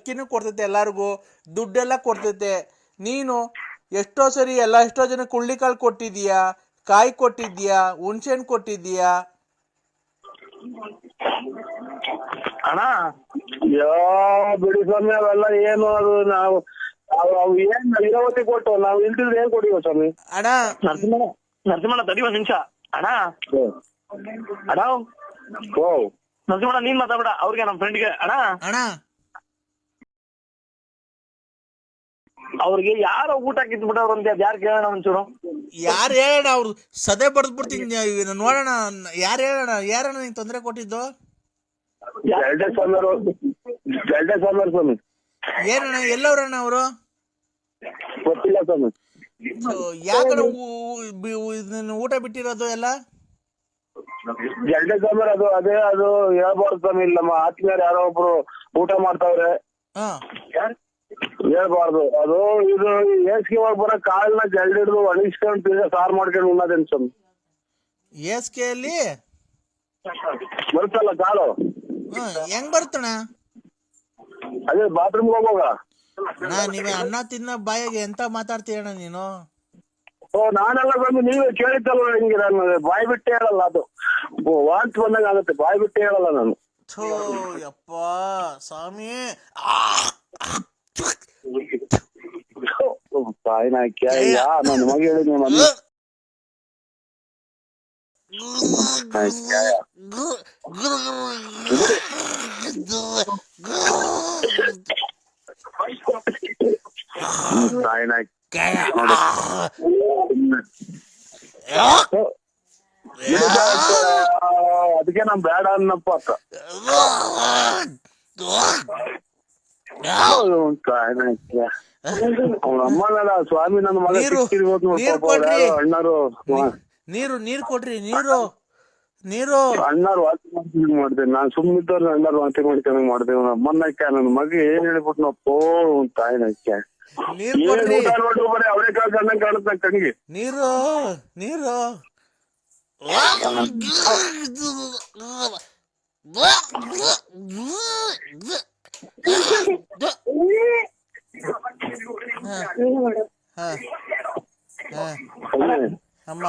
ಅಕ್ಕಿನೂ ಕೊಡ್ತೈತೆ ಎಲ್ಲರಿಗೂ, ದುಡ್ಡೆಲ್ಲ ಕೊಡ್ತೈತೆ. ನೀನು ಎಷ್ಟೋ ಸರಿ ಎಷ್ಟೋ ಜನಕ್ಕೆ ಹುಳ್ಳಿಕಾಳು ಕೊಟ್ಟಿದ್ದೀಯಾ, ಕಾಯಿ ಕೊಟ್ಟಿದ್ದೀಯಾ, ಹುಣ್ಸೆಹಣ್ಣು ಕೊಟ್ಟಿದ್ದೀಯಾ. ಅಣ್ಣ ಬಿಡಿ ಸ್ವಾಮಿ, ಅವೆಲ್ಲ ಏನು ಅದು ನಾವು ಏನ್ ಇರಾವತಿ ಕೊಟ್ಟು ನಾವು ಇಲ್ದಿದ್ರೆ ಏನ್ ಕೊಡಿವ ಸ್ವಾಮಿ. ಅಣ್ಣ ನರಸಿಂಹಣ್ಣ ತಡಿ ಒಂದ್ ನಿಮಿಷ ಅಣ್ಣ. ಅಣ್ಣ ಓ ನರಸಿಂಹಣ್ಣ ನೀನ್ ಮಾತಾಡ್ಬೇಡ, ಅವ್ರಿಗೆ ನಮ್ಮ ಫ್ರೆಂಡ್ಗೆ ಅಣ್ಣ ಅಣ್ಣ ಅವ್ರಿಗೆ ಯಾರೋ ಊಟ ಕಿತ್ಬಿಟ್ಟವ್ರು ಅಂತ ಯಾರು ಕೇಳೋಣ ಒಂಚೂರು. ಯಾರು ಹೇಳೋಣ, ಅವ್ರು ಸದೇ ಬಡ್ದ್ಬಿಡ್ತೀನಿ ನೋಡೋಣ. ಯಾರು ಹೇಳೋಣ, ಯಾರಣ್ಣ ನಿಂಗೆ ತೊಂದರೆ ಕೊಟ್ಟಿದ್ದು? ಸ್ವಾಮಿ ಏನಣ್ಣ, ಎಲ್ಲವ್ರಣ್ಣ ಅವರು? ಗೊತ್ತಿಲ್ಲ ಸ್ವಾಮಿ. ಯಾಕಣ್ಣ ಊಟ ಬಿಟ್ಟಿರೋದು ಎಲ್ಲ? ಜಲ್ಡೆ ಸ್ವಾಮಿ ಅದು ಅದೇ ಅದು ಹೇಳ್ಬಾರ್ದು ಸ್ವಾಮಿ. ಇಲ್ಲ ನಮ್ಮ ಆತ್ಮೀಯರು ಯಾರೋ ಒಬ್ರು ಊಟ ಮಾಡ್ತಾವ್ರೆ, ಹೇಳ್ಬಾರ್ದು. ಅದು ಇದು ಏಸ್ಗೆ ಹೋಗಿ ಬರೋ ಕಾಳನ್ನ ಜಲ್ಡಿ ಹಿಡಿದು ಒಣಗಿಸ್ಕೊಂಡು ಸಾರು ಮಾಡ್ಕೊಂಡು ಉಣ್ಣೋದೇನು ಸ್ವಾಮಿ. ಏಸ್ಕೆಯಲ್ಲಿ ಬರುತ್ತಲ್ಲ ಕಾಳು, ಹೆಂಗ್ ಬರ್ತಣ್ಣ? ಅದೇ ಬಾತ್ರೂಮ್ಗೆ ಹೋಗುವಾಗ. ನೀವೇ ಅನ್ನ ತಿನ್ನ ಬಾಯಿಗೆ ಎಂತ ಮಾತಾಡ್ತೀಯಣ್ಣ ನೀನು? ಓ ನಾನೆಲ್ಲ ಬಂದು ನೀವೇ ಕೇಳಿದ್ದಲ್ವ ಹಿಂಗೆ, ನಾನು ಬಾಯಿ ಬಿಟ್ಟೆ ಹೇಳಲ್ಲ. ಅದು ವಾಂತಿ ಬಂದಂಗ ಆಗುತ್ತೆ, ಬಾಯಿ ಬಿಟ್ಟೆ ಹೇಳಲ್ಲ ನಾನು. ಥೋ ಯಪ್ಪ ಸ್ವಾಮಿ, ಬಾಯಿನ ಕ್ಯಾ ನನ್ನ ಮಗ ಹೇಳಿ ನೀವು ಅದಕ್ಕೆ ನಮ್ ಬೇಡ ಅನ್ನಪ್ಪ ಅಂತ. ಅವ್ನ ಅಮ್ಮನಲ್ಲ ಸ್ವಾಮಿ, ನನ್ನ ಮಗ ಅಣ್ಣರು ನೀರು ಕೊಡ್ರಿ, ನೀರು ಅಣ್ಣಾರು ವಾಂತಿ ಮಾಡ್ತೀನಿ ಮಾಡ್ತೇನೆ. ನಾನ್ ಸುಮ್ಮಿದ್ದವ್ರು ಅಣ್ಣಾರು ವಾಂತಿ ಮಾಡ್ಕೊಂಡು ಮಾಡ್ತೇವೆ. ಅಮ್ಮನಕ್ಕ ನನ್ನ ಮಗ ಏನ್ ಹೇಳ್ಬಿಟ್ನಪ್ಪ ತಾಯಿನಕ್ಕ. ಅವರೇ ಕಾಳು ಕಣ್ಣಂಗ್ ಕಾಣುತ್ತ ಕಣ್ಣಿಗೆ. ನೀರು ಅಮ್ಮ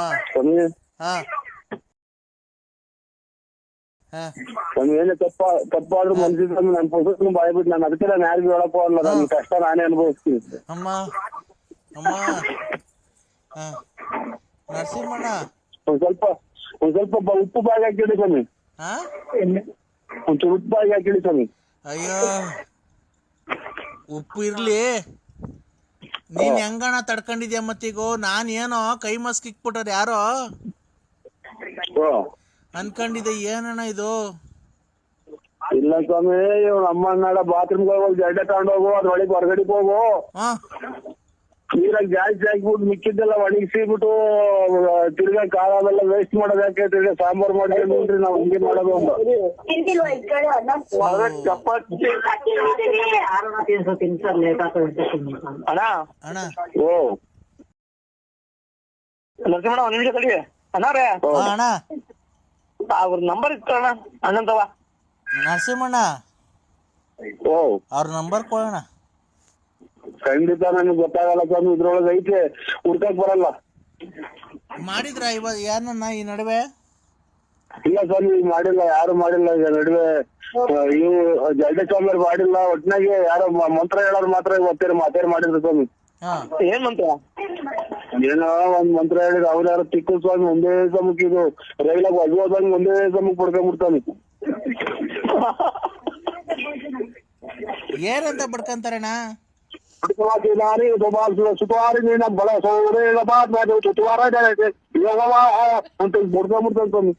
ಏನೇ ತಪ್ಪಾದ್ರೂ ಮನ್ಸಿದ್ರೆ ನನ್ ಪೊಸು ಬಾಯ್ ಬಿಟ್ಟು ನಾನು ಅದಕ್ಕೆ ನಾನು ಯಾರಿಗೂ ಹೇಳಪ್ಪ ಅಲ್ಲ, ನನ್ ಕಷ್ಟ ನಾನೇ ಅನುಭವಿಸ್ತೀನಿ. ಅಮ್ಮ ನರಸಿಂಹಣ್ಣ ಒಂದ್ ಸ್ವಲ್ಪ ಉಪ್ಪು ಬಾಯಿಗೆ ಹಾಕಿಡಿ ಸ್ವಾಮಿ, ಒಂಚೂರು ಉಪ್ಪು ಬಾಯಿಗೆ ಹಾಕಿಡಿ ಸ್ವಾಮಿ. ಅಯ್ಯೋ ಉಪ್ಪು ಇರ್ಲಿ, ನೀನ್ ಹೆಂಗಣ ತಡ್ಕೊಂಡಿದ್ಯಾ? ಮತ್ತೀಗ ನಾನ್ ಏನೋ ಕೈ ಮಸ್ಕ್ ಇಕ್ಬಿಟ್ಟಾರ ಯಾರೋ ಅನ್ಕೊಂಡಿದ್ದೆ. ಏನಣ್ಣ ಇದು? ಇಲ್ಲ ಸ್ವಾಮಿ, ಇವ್ನ ಅಮ್ಮ ಅನ್ನಾಡ ಬಾತ್ರೂಮ್ಗೆ ಹೋಗಿ ಜಡ್ಡೆ ತಗೊಂಡೋಗು, ಅದ್ ಒಳಗೆ ಹೊರಗಡೆಗೆ ಹೋಗು, ನೀರಾಗ ಜಾಸ್ತಿ ಹಾಕ್ಬಿಟ್ಟು ಮಿಕ್ಕಿದ್ದೆಲ್ಲ ಒಣಗಿಸಿಬಿಟ್ಟು ತಿರ್ಗಾ ಖಾರವೆಲ್ಲ ವೇಸ್ಟ್ ಮಾಡೋದು ಯಾಕೆ, ತಿರ್ಗಾ ಸಾಂಬಾರ್ ಮಾಡಿ ನೋಡ್ರಿ ನಾವ್ ಹಂಗೆ ಮಾಡೋದು ಅಂತ. ಅಣ್ಣ ಓ ನರಸಿಂಹಣ್ಣ ಒಂದ್ ನಿಮಿಷ ತಡಿ ಅಣ್ಣಾರೇ. ಅಣ್ಣ ಅವ್ರ ನಂಬರ್ ಇತ್ತಣ್ಣ ಅಣ್ಣಂತವ. ನರಸಿಂಹಣ್ಣ ಓ ಅವ್ರ ನಂಬರ್ ಕೊಡೋಣ. ಖಂಡಿತ ನನಗೆ ಗೊತ್ತಾಗಲ್ಲ ಸ್ವಾಮಿ, ಇದ್ರೊಳಗೆ ಐತೆ, ಹುಡ್ಕಕ್ ಬರಲ್ಲ. ಮಾಡಿದ್ರ ಇವಾಗ ಯಾರನ್ನ ಈ ನಡುವೆ? ಇಲ್ಲ ಸ್ವಾಮಿ, ಮಾಡಿಲ್ಲ, ಯಾರು ಮಾಡಿಲ್ಲ. ಈಗ ನಡುವೆ ಇವು ಜಲ್ಡೆ ಸ್ವಾಮಿ ಮಾಡಿಲ್ಲ. ಒಟ್ನಾಗೆ ಯಾರೋ ಮಂತ್ರ ಹೇಳೋರು ಮಾತ್ರ ಮಾತೇರ್ ಮಾಡಿದ್ರು ಸ್ವಾಮಿ. ಏನ್ ಮಂತ್ರ? ಏನೋ ಒಂದ್ ಮಂತ್ರ ಹೇಳಿದ್ರು. ಅವ್ರು ಯಾರೋ ತಿಕ್ಕು ಸ್ವಾಮಿ, ಒಂದೇ ಸಮಕ್ ಇದು ರೈಲಾಗ ಹೋದಂಗ್ ಒಂದೇ ಸಮಕ್ ಪಡ್ಕೊಂಡ್ಬಿಡ್ತಾನೆ. ಏನಂತ ಬಡ್ಕಂತಾರಣ್ಣ? ಸುತಾರಿ ನೀನ ಬಲ ಸೋರೆ ಸುತಾರ ಅಂತ ಬಡ್ಕೊಂಡ್ಬಿಡ್ತಾನೆ ಸ್ವಾಮಿ.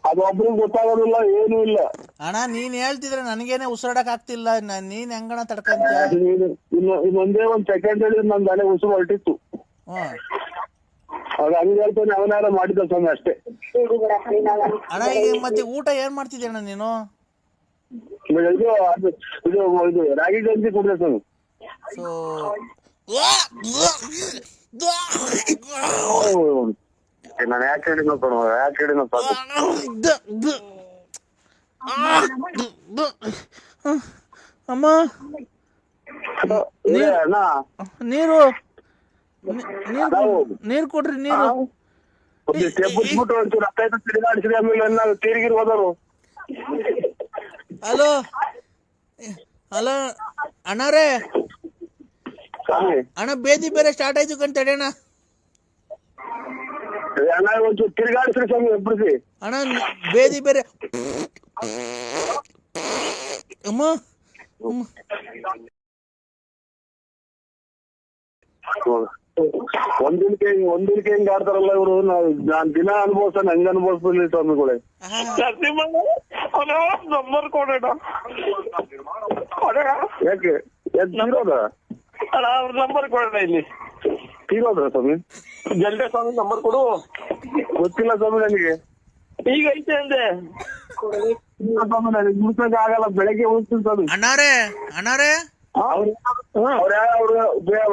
ಅದು ಒಬ್ರಿಗೆ ಗೊತ್ತಾಗೋದಿಲ್ಲ, ಏನು ಇಲ್ಲ. ಅಣ್ಣ ನೀನ್ ಹೇಳ್ತಿದ್ರೆ ನನಗೇನೆ ಉಸಿರಾಡಕ್ ಆಗ್ತಿಲ್ಲ. ನೀನ್ ಹೆಂಗಣ ತಡ್ಕಂತ? ಇನ್ನೊಂದೇ ಒಂದ್ ಸೆಕೆಂಡ್ ಹೇಳಿದ್ರೆ ನನ್ ತಲೆ ಉಸಿರು ಹೊರಟಿತ್ತು. ಆಗ ಹಂಗ ಹೇಳ್ತಾನೆ, ಅವನಾರ ಮಾಡಿದ್ದ ಸ್ವಾಮಿ ಅಷ್ಟೇ. ಅಣ್ಣ ಈಗ ಮತ್ತೆ ಊಟ ಏನ್ ಮಾಡ್ತಿದ್ದೆ ಅಣ್ಣ ನೀನು? ಇದು ರಾಗಿ ಗಂಜಿ ಕುಡ್ದೆ ಸ್ವಾಮಿ. ನಾನು ಯಾಕೆ ಹೇಳಿನ ಕಣೋ, ಯಾಕೆ ಹೇಳಿನ ಸಾಕು. ಅಮ್ಮ ಏ ಅಣ್ಣ, ನೀರು ನೀರು ಕೊಡ್ರಿ ನೀರು. ಒಂದಿಷ್ಟು ಎಬ್ಬಿಸ್ಬಿಟ್ಟು ಒಂಚೂರು ಅತ್ತೈದು ತಿರುಗಾಡಿಸಿದ್ರೆ ಆಮೇಲೆ ಎಲ್ಲ ತೀರಿಗಿರಿ ಹೋದವರು. ಹಲೋ ಹಲೋ ಅಣ್ಣಾರೇ, ಸ್ವಾಮಿ ಅಣ್ಣ ಬೇದಿ ಬೇರೆ ಸ್ಟಾರ್ಟ್ ಆಯ್ತು ಕಂತ ಅಣ್ಣ. ಅಣ್ಣ ಒಂಚೂರು ತಿರುಗಾಡಿಸ್ರಿ ಸ್ವಾಮಿ, ಎಬ್ಬಿಸಿ. ಅಣ್ಣ ಬೇದಿ ಬೇರೆ ಅಮ್ಮ. ಒಂದಿನಕ್ಕೆ ಹಿಂಗ್ ಆಡ್ತಾರಲ್ಲ ಇವರು. ನಾನ್ ದಿನ ಅನುಭವಿಸ್ತಾನೆ, ಹಂಗ ಅನುಭವಿಸ್ಬಿಡ್ಲಿ ಸ್ವಾಮಿಗಳೇ. ನಂಬರ್ ಕೊಡೋಣ ಯಾಕೆ ತೀರೋದ ಅಣ್ಣ, ಅವ್ರ ನಂಬರ್ ಕೊಡೋಣ. ಇಲ್ಲಿ ತೀರೋದ್ರ ಸ್ವಾಮಿ? ಜಲ್ದೆ ಸ್ವಾಮಿ ನಂಬರ್ ಕೊಡು. ಗೊತ್ತಿಲ್ಲ ಸ್ವಾಮಿ ನನಗೆ. ಈಗ ಐತೆ ಅಂದೆ ಸ್ವಾಮಿ ನನಗೆ ಮುಡ್ಸಕ್ ಆಗಲ್ಲ, ಬೆಳಗ್ಗೆ ಹೋಗ್ತೀನಿ ಸ್ವಾಮಿ. ಅಣ್ಣಾರೇ ಅವ್ರು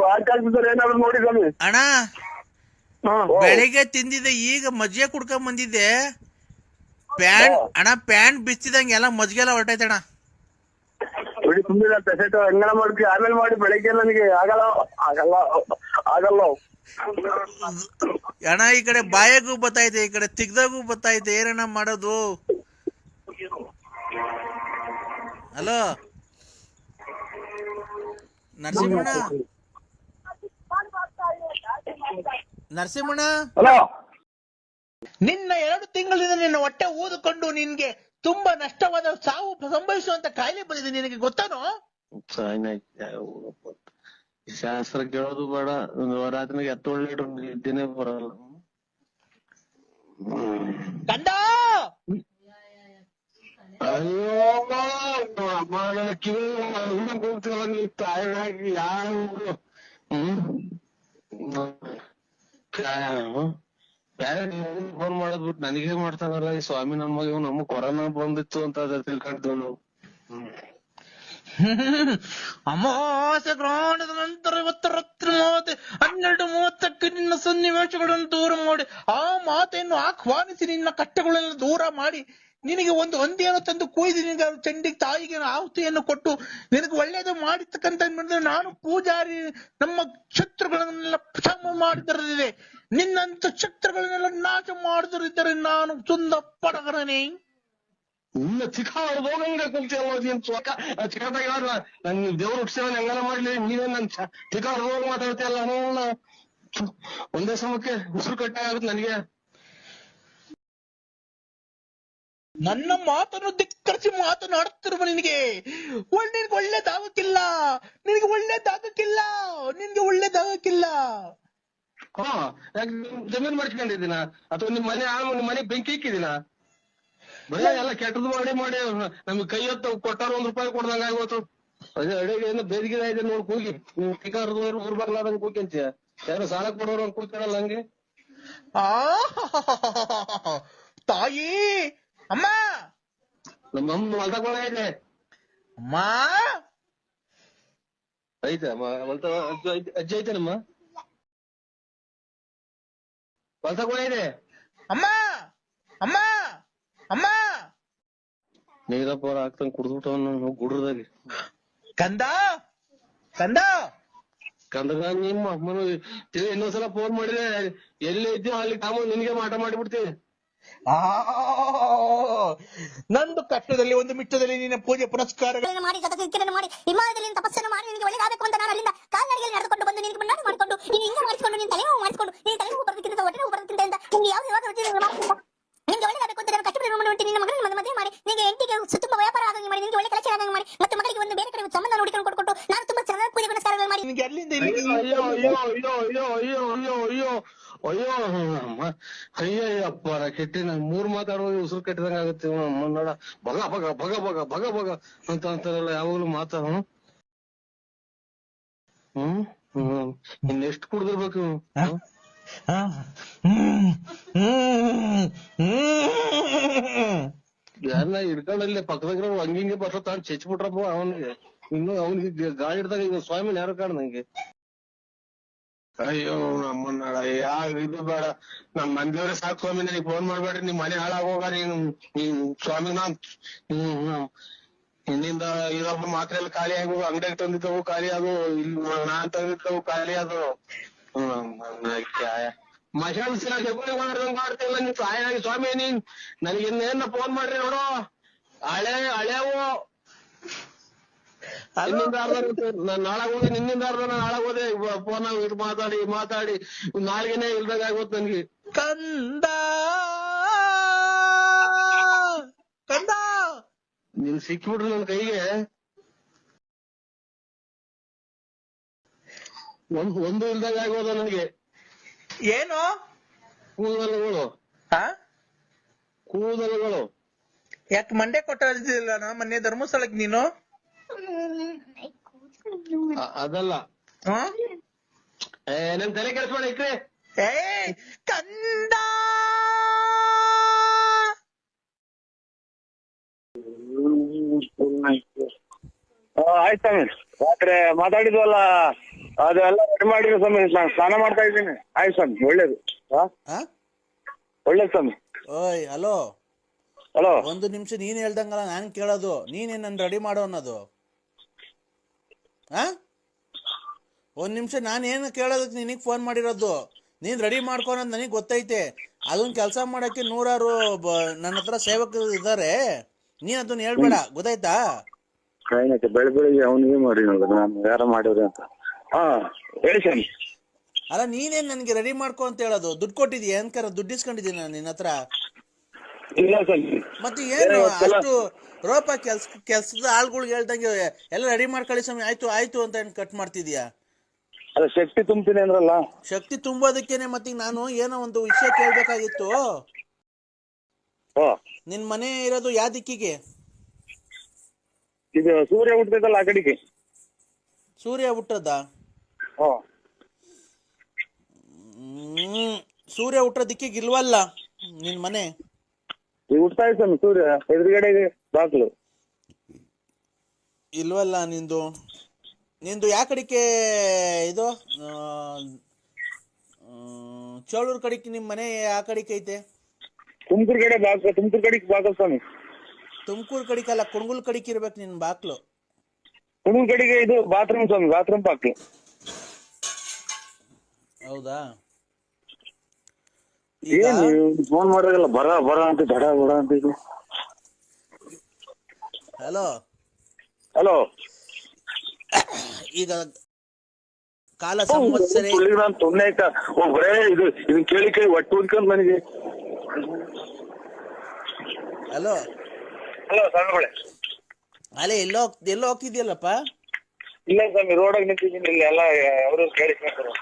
ವಾಚ್ ಆಗ್ತಿದ್ದಾರೆ, ಏನಾದ್ರು ನೋಡಿ ಸ್ವಾಮಿ. ಅಣ್ಣ ಬೆಳಿಗ್ಗೆ ತಿಂದಿದ್ದೆ, ಈಗ ಮಜ್ಜಿಗೆ ಕುಡ್ಕೊಂಡ್ ಬಂದಿದ್ದೆ. ಪ್ಯಾಂಟ್ ಬಿಚ್ಚಿದಂಗೆ ಎಲ್ಲ ಮಜ್ಜಿಗೆಲ್ಲ ಹೊರಟೈತೆ ಅಣ್ಣ. ಬಿಡಿ ತುಂಬಿದ ಪೆಸೆಟ್ ಹೆಂಗನ ಮಾಡ್ತೀವಿ, ಆಮೇಲೆ ಮಾಡಿ. ಬೆಳಗ್ಗೆ ನನಗೆ ಆಗಲ್ಲ ಆಗಲ್ಲ ಆಗಲ್ಲ ಅಣ್ಣ. ಈ ಕಡೆ ಬಾಯಾಗೂ ಬತ್ತೈತೆ, ಈ ಕಡೆ ತಿಗ್ದಾಗೂ ಬತ್ತೈತೆ, ಏನಣ್ಣ ಮಾಡೋದು? ಹಲೋ ನರಸಿಂಹಣ್ಣ, ಹಲೋ. ನಿನ್ನ 2 ತಿಂಗಳಿಂದ ನಿನ್ನ ಹೊಟ್ಟೆ ಊದಿಕೊಂಡು ನಿನ್ಗೆ ತುಂಬಾ ನಷ್ಟವಾದ ಸಾವು ಸಂಭವಿಸುವಂತ ಕಾಯಿಲೆ ಬಂದಿದೆ, ನಿನಗೆ ಗೊತ್ತಾನೋ? ಶಾಸ್ತ್ರ ಕೇಳೋದು ಬೇಡ, ರಾತ್ರಿಗೆ ಎತ್ತೊಳ್ಳೆ ನಿದ್ದೆನೆ ಬರಲ್ಲ. ಕಂದ ಅಯ್ಯೋ ಕಿವಿ ತಾಯಿ ಯಾರು ಫೋನ್ ಮಾಡದ್ಬಿಟ್ಟು ನನಗೆ ಮಾಡ್ತಾನಲ್ಲ ಈ ಸ್ವಾಮಿ. ನನ್ ಮಗ ನಮಗ್ ಕೊರೋನಾ ಬಂದಿತ್ತು ಅಂತ ತಿಳ್ಕೊಂಡ್ವಿ ನಾವು. ಅಮಾವಾಸ್ಯ ಗ್ರಹಣದ ನಂತರ ಇವತ್ತು ರಾತ್ರಿ 12:30ಕ್ಕೆ ನಿನ್ನ ಸನ್ನಿವೇಶಗಳನ್ನು ದೂರ ಮಾಡಿ, ಆ ಮಾತೆಯನ್ನು ಆಹ್ವಾನಿಸಿ ನಿನ್ನ ಕಷ್ಟಗಳನ್ನು ದೂರ ಮಾಡಿ, ನಿನಗೆ ಒಂದು ಹಂದಿಯನ್ನು ತಂದು ಕುಯ್ದು ನಿನಗೆ ಚಂಡಿ ತಾಯಿಗೆ ಆಹುತಿಯನ್ನು ಕೊಟ್ಟು ನಿನಗೆ ಒಳ್ಳೇದು ಮಾಡಿರ್ತಕ್ಕಂಥ ನಾನು ಪೂಜಾರಿ ನಮ್ಮ ಶತ್ರುಗಳನ್ನೆಲ್ಲ ಕ್ಷಮ ಮಾಡಿದರಿದೆ. ನಿನ್ನಂತ ಶತ್ರುಗಳನ್ನೆಲ್ಲ ನಾಶ ಮಾಡಿದರಿದ್ದರೆ ನಾನು ಸುಂದ ಪಡಗರನೇ. ಇಲ್ಲ ಚಿಕ್ಕ ಚಿಕ್ಕದಾಗ ನನ್ ದೇವ್ರು ಹುಟ್ಟಿಸೇವನ್ ಹೆಂಗನ ಮಾಡ್ಲಿ, ನೀವೇನ್ ನನ್ ಚಿಕ್ಕ ಹೋಗಿ ಮಾತಾಡ್ತೀಯಲ್ಲ. ಒಂದೇ ಸಮಕ್ಕೆ ಉಸಿರು ಕಟ್ಟೆ ಆಗುತ್ತೆ ನನಗೆ. ನನ್ನ ಮಾತನ್ನು ಧಿಕ್ಕರಿಸಿ ಮಾತನಾಡುತ್ತಿರುವ ನಿನಗೆ ಒಳ್ಳೇದಾಗಕ್ಕಿಲ್ಲ, ನಿನಗೆ ಒಳ್ಳೇದಾಗಕ್ಕಿಲ್ಲ, ನಿನ್ಗೆ ಒಳ್ಳೇದಾಗಕ್ಕಿಲ್ಲ. ಯಾಕೆ ಜಮೀನ್ ಮಾಡ್ಕೊಂಡಿದ್ದೀನ ಅಥವಾ ನಿಮ್ ಮನೆ ಬೆಂಕಿ ಇಕ್ಕಿದಿನ? ಬರೀ ಎಲ್ಲ ಕೆಟ್ಟದ್ದು ಮಾಡಿ ನಮ್ಗೆ ಕೈ ಹೊತ್ತು ಕೊಟ್ಟಾರ ₹1 ಕೊಡ್ದಂಗ ಆಗೋತು. ಅದೇ ಅಡಿಗೆ ಏನೋ ಬೇದಿಗೆ ಇದೆ ನೋಡ್ ಕೂಗಿ, ನೀವು ಟಿಕಾರದವ್ರು ಊರ್ ಬರ್ಲಾದಂಗ್ ಕೂಗ್ಯಂತೀಯ. ಯಾರು ಸಾಲ ಕೊಡೋರು ಅಂತ ಕೂಗ್ತಾರಲ್ಲ ಹಂಗೆ. ತಾಯಿ ಅಮ್ಮ, ನಮ್ಮ ಹೊಲ್ದಾಗ ಐತೆ ಅಮ್ಮ ಐತೆ ಅಜ್ಜಿ ಐತೆ ನಮ್ಮ ಹೊಲ್ದಾಗ ಇದೆ. ಅಮ್ಮ ಅಮ್ಮ ಅಮ್ಮ ನೀರಪ್ಪ ಹಾಕ್ತಂಗ್ ಕುಡ್ದ್ಬಿಟ್ಟವನು ಗುಡ್ರದಾಗ. ಕಂದ ಕಂದ ಕಂದಗ ನಿಮ್ಮ ಅಮ್ಮನು ಇನ್ನೊಂದ್ಸಲ ಫೋನ್ ಮಾಡಿದ್ರೆ ಎಲ್ಲಿ ಇದ್ದೀವ ಅಲ್ಲಿ ಕಾಮ ನಿನ್ಗೆ ಮಾಟ ಮಾಡಿಬಿಡ್ತೀವಿ. ನಂದು ಕಷ್ಟದಲ್ಲಿ ಒಂದು ಮಿಟ್ಟದಲ್ಲಿ ನಿನ್ನ ಪೂಜೆ ಪುನಸ್ಕಾರ ಮಾಡಿ ಮಾಡಿ ಹಿಮಾಲಯದಲ್ಲಿ ತಪಸ್ಸನ್ನು ಮಾಡಿ ನಿನಗೆ ಒಳ್ಳೆಯದಾಗಬೇಕು ಅಂತ ನಾನು ಅಲ್ಲಿಂದ ಕಾಲ್ನಡಿಗೆಯಲ್ಲಿ ನಡೆದುಕೊಂಡು ಬಂದು ನಿನಗೆ ಮುನ್ನಾಡಿ ಮಾಡಿಕೊಂಡು ನೀನು ಹಿಂಗೆ ಮಾಡಿಕೊಂಡು ನೀನು ತಲೆ ಮಾಡಿಕೊಂಡು ನೀನು ತಲೆ ಬರೋದಕ್ಕಿಂತ ಹೊಟ್ಟೆ ಬರೋದಕ್ಕಿಂತ ಅಂತ ನಿಮ್ಗೆ ಯಾವ ನಿಮ್ಗೆ ಒಳ್ಳೆಯದಾಗಬೇಕು ಅಂತ ನಾನು ಕಷ್ಟಪಟ್ಟು ಮಾಡಿ ನಿನ್ನ ಮಗನ ಮದುವೆ ಮಾಡಿ ನಿನಗೆ ಹೆಂಡತಿಗೆ ತುಂಬ ವ್ಯಾಪಾರ ಆಗಂಗೆ ಮಾಡಿ ನಿನಗೆ ಒಳ್ಳೆ ಕಲೆಕ್ಷನ್ ಆಗಂಗೆ ಮಾಡಿ ಮತ್ತು ಮಗಳಿಗೆ ಒಂದು ಬೇರೆ ಕಡೆ ಸಂಬಂಧ ನೋಡಿಕೊಂಡು ಕೊಟ್ಟು ನಾನು ತುಂಬಾ ಚೆನ್ನಾಗಿ ಪೂಜೆ ಪುನಸ್ಕಾರಗಳು ಮಾಡಿ ನಿನಗೆ ಅಲ್ಲಿಂದ ಅಯ್ಯೋ ಅಯ್ಯೋ ಅಯ್ಯೋ ಅಯ್ಯೋ ಅಯ್ಯೋ ಅಯ್ಯೋ ಅಯ್ಯೋ ಅಯ್ಯೋ ಅಯ್ಯಯ್ಯಪ್ಪ ಕೆಟ್ಟಿ ನನ್ 3 ಮಾತಾಡುವಾಗ ಉಸಿರು ಕಟ್ಟಿದಂಗ ಆಗುತ್ತೆ. ನೋಡ ಭಗ ಭಗ ಭಗ ಭಗ ಭಗ ಭಗ ಅಂತ ಅಂತಾರಲ್ಲ ಯಾವಾಗ್ಲೂ ಮಾತಾಡ. ಇನ್ನೆಷ್ಟು ಕುಡ್ದಿರ್ಬೇಕು? ಯಾರನ್ನ ಹಿಡ್ಕೊಂಡಲ್ಲಿ ಪಕ್ಕದಾಗ ಹಂಗಿಂಗೆ ಬರ್ಲ ತಾಂಡ್ ಚೆಚ್ಬಿಟ್ರಪ್ಪ ಅವನಿಗೆ. ಇನ್ನು ಅವ್ನಿಗೆ ಗಾಳಿ ಹಿಡ್ದಾಗ ಸ್ವಾಮಿನ ಯಾರು ಕಾಣ ನಂಗೆ. ಅಯ್ಯೋ ನಮ್ಮನ್ನ ಇದು ಬೇಡ ನಮ್ ಮಂದಿಯವ್ರೆ ಸಾಕು ಸ್ವಾಮಿ ನನಗೆ ಫೋನ್ ಮಾಡ್ಬೇಡ್ರಿ ನಿಮ್ ಮನೆ ಹಾಳಾಗೋಗ ನೀನ್ ಸ್ವಾಮಿ ಇನ್ನಿಂದ ಇರೋಬ್ಬ ಮಾತ್ರ ಎಲ್ಲ ಖಾಲಿ ಆಗು ಅಂಗಡಿಯಾಗ ತಂದಿದ್ದವು ಖಾಲಿ ಅದು ಇಲ್ಲಿ ನಾನ್ ತಂದಿದ್ದವು ಖಾಲಿ ಅದು ಮಶಾನ್ಸಿನ ಜಗುಳಿ ಮಾಡ್ದಂಗ್ ಮಾಡ್ತಿಲ್ಲ ನೀನ್ ಸಾಯಾಗಿ ಸ್ವಾಮಿ ನೀನ್ ನನಗೆ ಇನ್ನೇನ ಫೋನ್ ಮಾಡ್ರಿ ನೋಡು ಹಳೆವು ನಿನ್ನಿಂದ ನಾನ್ ನಾಳಾಗೋದೆ ನಿನ್ನಿಂದ ನಾಳಾಗೋದೆ ಫೋನ್ ಇದು ಮಾತಾಡಿ ನಾಳೆಗೇನೆ ಇಲ್ದಾಗ ಆಗೋತ್ ನನ್ಗೆ ಕಂದ ಕಂದ ನೀನ್ ಸಿಕ್ಬಿಟ್ರು ನನ್ ಕೈಗೆ ಒಂದು ಇಲ್ದಾಗ ಆಗೋದ ನನ್ಗೆ ಏನು ಕೂದಲುಗಳು ಕೂದಲುಗಳು ಯಾಕೆ ಮಂಡೆ ಕೊಟ್ಟಿಲ್ಲ ಮೊನ್ನೆ ಧರ್ಮಸ್ಥಳಕ್ಕೆ ನೀನು ಅದಲ್ಲ ನನ್ ತಲೆ ಕೆಲಸ ಮಾಡಿ ಇಕ್ರೆ ಕಂದ ಆಯ್ತು ಸ್ವಾಮಿ ರಾತ್ರಿ ಮಾತಾಡಿದ್ವಲ್ಲ ಅದೆಲ್ಲ ರೆಡಿ ಮಾಡಿರೋ ಸ್ವಾಮಿ ನಾನು ಸ್ನಾನ ಮಾಡ್ತಾ ಇದ್ದೀನಿ ಆಯ್ತು ಸ್ವಾಮಿ ಒಳ್ಳೇದು ಒಳ್ಳೇದು ಸ್ವಾಮಿ. ಓಯ್ ಹಲೋ ಹಲೋ ಒಂದು ನಿಮಿಷ ನೀನ್ ಹೇಳ್ದಂಗಲ್ಲ ನಾನ್ ಕೇಳೋದು ನೀನೇನ್ ನನ್ ರೆಡಿ ಮಾಡೋ ಅನ್ನೋದು ಒಂದ್ ನಿಮಿಷ ನಾನು ಏನು ಕೇಳೋದಕ್ಕೆ ನಿನಗ್ ಫೋನ್ ಮಾಡಿರೋದು ನೀನ್ ರೆಡಿ ಮಾಡ್ಕೊಳೋದ್ ನನಗ್ ಗೊತ್ತೈತೆ ಅದನ್ ಕೆಲಸ ಮಾಡಕ್ಕೆ ನೂರಾರು ನನ್ನ ಹತ್ರ ಸೇವಕರು ಇದಾರೆ ನೀನ್ ಅದನ್ನ ಹೇಳ್ಬೇಡ ಗೊತ್ತಾಯ್ತಾ ಏನೈತೆ ಬೆಳಿಗ್ಗೆ ಅವನಿಗೆ ಮಾಡಿ ನೋಡಿದ್ರೆ ನಾನು ಯಾರ ಮಾಡಿವ್ರಿ ಅಂತ ಹೇಳಿ ಸ್ವಾಮಿ. ಅಲ್ಲ ನೀನೇನ್ ನನ್ಗೆ ರೆಡಿ ಮಾಡ್ಕೊ ಅಂತ ಹೇಳೋದು ದುಡ್ಡು ಕೊಟ್ಟಿದ್ಯಾ ಏನ್ಕರ ದುಡ್ಡು ಇಸ್ಕೊಂಡಿದ್ದೀನಿ ನಾನು ನಿನ್ನ ಹತ್ರ ಇಲ್ಲ ಸ್ವಾಮಿ ಮತ್ತೆ ಏನು ಅಷ್ಟು ರೋಪ ಕೆಲ್ಸದ ಆಳ್ಗಳಿಗೆ ಹೇಳ್ದಂಗೆ ಎಲ್ಲ ರೆಡಿ ಮಾಡ್ಕೊಳ್ಳಿ ಸ್ವಾಮಿ ಆಯ್ತು ಅಂತ ಏನ್ ಕಟ್ ಮಾಡ್ತಿದ್ಯಾ ಅದ ಶಕ್ತಿ ತುಂಬ್ತೀನಿ ಅಂದ್ರಲ್ಲ ಶಕ್ತಿ ತುಂಬೋದಕ್ಕೇನೆ ಮತ್ತೆ ನಾನು ಏನೋ ಒಂದು ವಿಷಯ ಕೇಳ್ಬೇಕಾಗಿತ್ತು ನಿನ್ ಮನೆ ಇರೋದು ಯಾವ ದಿಕ್ಕಿಗೆ ಇದು ಸೂರ್ಯ ಹುಟ್ಟದಲ್ಲ ಆ ಕಡೆಗೆ ಸೂರ್ಯ ಹುಟ್ಟದ ಸೂರ್ಯ ಹುಟ್ಟೋ ದಿಕ್ಕಿಗೆ ಇಲ್ವಲ್ಲ ನಿನ್ ಮನೆ ಹುಡ್ತಾ ಇದ್ದಾನೆ ಸೂರ್ಯ ಎದುರುಗಡೆಗೆ ಬಾಗ್ಲು ಇಲ್ವಲ್ಲ ನಿಂದು ಯಾವ ಕಡೆಗೆ ಇದು ಚೋಳೂರ್ ಕಡೆಗೆ ನಿಮ್ ಮನೆ ಯಾವ ಕಡೆಗೆ ಐತೆ ತುಮಕೂರು ಕಡೆ ಬಾಗ್ಲು ತುಮಕೂರು ಕಡೆಗೆ ಬಾಗಲ್ ಸ್ವಾಮಿ ತುಮಕೂರು ಕಡೆಗೆ ಅಲ್ಲ ಕುಣಗುಲ್ ಕಡೆಗೆ ಇರ್ಬೇಕು ನಿನ್ ಬಾಕ್ಲು ಕುಣಗಲ್ ಕಡೆಗೆ ಇದು ಬಾತ್ರೂಮ್ ಸ್ವಾಮಿ ಬಾತ್ರೂಮ್ ಬಾಗ್ಲು ಹೌದಾ ಏನ್ ಫೋನ್ ಮಾಡೋದಿಲ್ಲ ಬರ ಅಂತ ದಡ ಬಡ ಅಂತ ಇದು ಹಲೋ ಈಗ ಕಾಲ ಸಂವತ್ಸರೆ ನಾನು ತೊಂದರೆ ಆಯ್ತಾ ಬರೇ ಇದನ್ ಕೇಳಿ ಒಟ್ಟು ಉಂಟ್ಕೊಂಡ್ ನನಗೆ ಹಲೋ ಸ್ವಾಮಿಗಳೇ ಅಲ್ಲೇ ಎಲ್ಲೋ ಹೋಗ್ತಿದ್ಯಲ್ಲಪ್ಪ ಇಲ್ಲ ಸ್ವಾಮಿ ರೋಡಾಗ ನಿಂತಿದ್ದೀನಿ ಇಲ್ಲಿ ಎಲ್ಲ ಅವರು ಕೇಳಿಸ್ಕೊಂತಾರೆ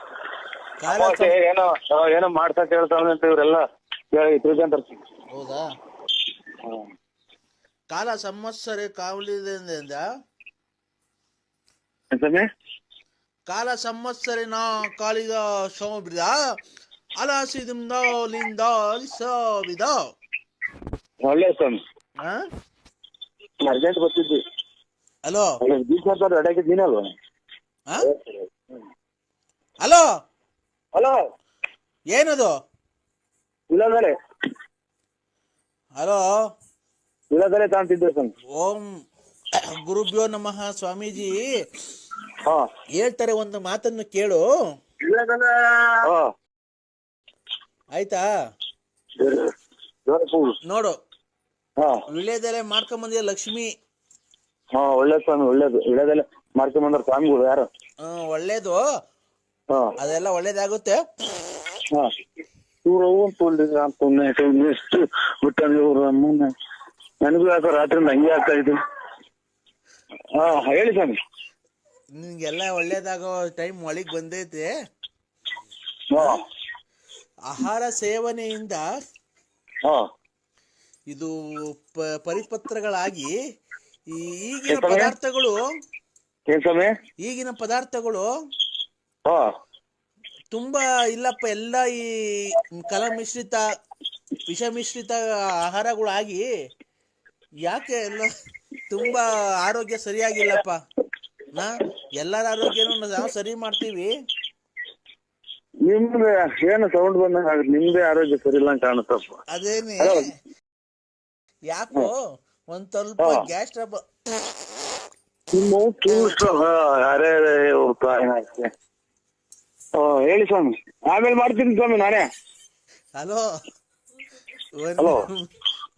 ಏನೋ ಮಾಡ್ತಾ ಕೇಳ್ತಾವ ಅಂತ ಇವ್ರೆಲ್ಲ ತಿಳ್ಕೊಂತಾರ. ಹೌದಾ ಕಾಲ ಸಂವತ್ಸರೆ ಕಾವಲಿದಿಂದ ಕಾಲ ಸಂವತ್ಸರಿನ ಕಾಳಿದ ಸೋಬಿದ ಅಲಸಿದಿಂದ ಲಿಂದ ಲಿಸವಿದ ಒಳ್ಳೆ ಸ್ವಾಮಿ ಅರ್ಜೆಂಟ್ ಬರ್ತಿದ್ವಿ. ಹಲೋ ರೆಡಿಯಾಗಿದ್ದೀನಿ ಅಲ್ವಾ? ಹಲೋ ಹಲೋ ಏನದು? ಇಲ್ಲದಲೆ ಹಲೋ ಇಲ್ಲದಲೆ ತಾಂತಿದ್ದೆ ಸ್ವಾಮಿ. ಓಂ ಗುರುಭ್ಯೋ ನಮಃ ಸ್ವಾಮೀಜಿ ಹೇಳ್ತಾರೆ, ಒಂದು ಮಾತನ್ನು ಕೇಳು ಆಯ್ತಾ? ನೋಡು, ವಿಳ್ಯದೆಲೆ ಮಾಡ್ಕೊಂಬಂದಿಯ ಲಕ್ಷ್ಮಿ. ಒಳ್ಳೇದು ಸ್ವಾಮಿ, ಒಳ್ಳೇದು. ವಿಳ್ಯದೆಲೆ ಮಾಡ್ಕೊಂಬಂದ್ರ ಸ್ವಾಮಿಗಳು ಯಾರು? ಒಳ್ಳೇದು, ಅದೆಲ್ಲ ಒಳ್ಳೇದಾಗುತ್ತೆ. ನನಗೂ ಯಾಕೆ ರಾತ್ರಿಯಿಂದ ಹಂಗೆ ಆಗ್ತಾ ಇದ್ದು. ಹೇಳಿ ಸ್ವಾಮಿ. ನಿನ್ಗೆಲ್ಲ ಒಳ್ಳೇದಾಗೋ ಟೈಮ್ ಒಳಗ್ ಬಂದೈತೆ. ಆಹಾರ ಸೇವನೆಯಿಂದ ಇದು ಪರಿಪತ್ರಗಳಾಗಿ ಈಗಿನ ಪದಾರ್ಥಗಳು ತುಂಬಾ ಇಲ್ಲಪ್ಪ, ಎಲ್ಲ ಈ ಕಲಮಿಶ್ರಿತ ವಿಷ ಮಿಶ್ರಿತ ಆಹಾರಗಳಾಗಿ ಯಾಕೆ ಎಲ್ಲ ತುಂಬಾ ಆರೋಗ್ಯ ಸರಿಯಾಗಿಲ್ಲಪ್ಪ. ಎಲ್ಲರ ಆರೋಗ್ಯನೂ ನಾವು ಸರಿ ಮಾಡ್ತೀವಿ, ನಿಮ್ಗೆ ಏನು ಸೌಂಡ್ ಬಂದಂಗ ಆಗುತ್ತೆ, ನಿಮ್ದೇ ಆರೋಗ್ಯ ಸರಿ ಇಲ್ಲ ಅಂತ ಕಾಣುತ್ತಪ್ಪ. ಅದೇನೆ ಯಾಕೋ ಒಂದ್ ಸ್ವಲ್ಪ ಗ್ಯಾಸ್ ಟ್ರಬಲ್. ಅರೆ ಹೇಳಿ ಸ್ವಾಮಿ, ಆಮೇಲೆ ಮಾಡ್ತೀನಿ ಸ್ವಾಮಿ ನಾನೇ. ಹಲೋ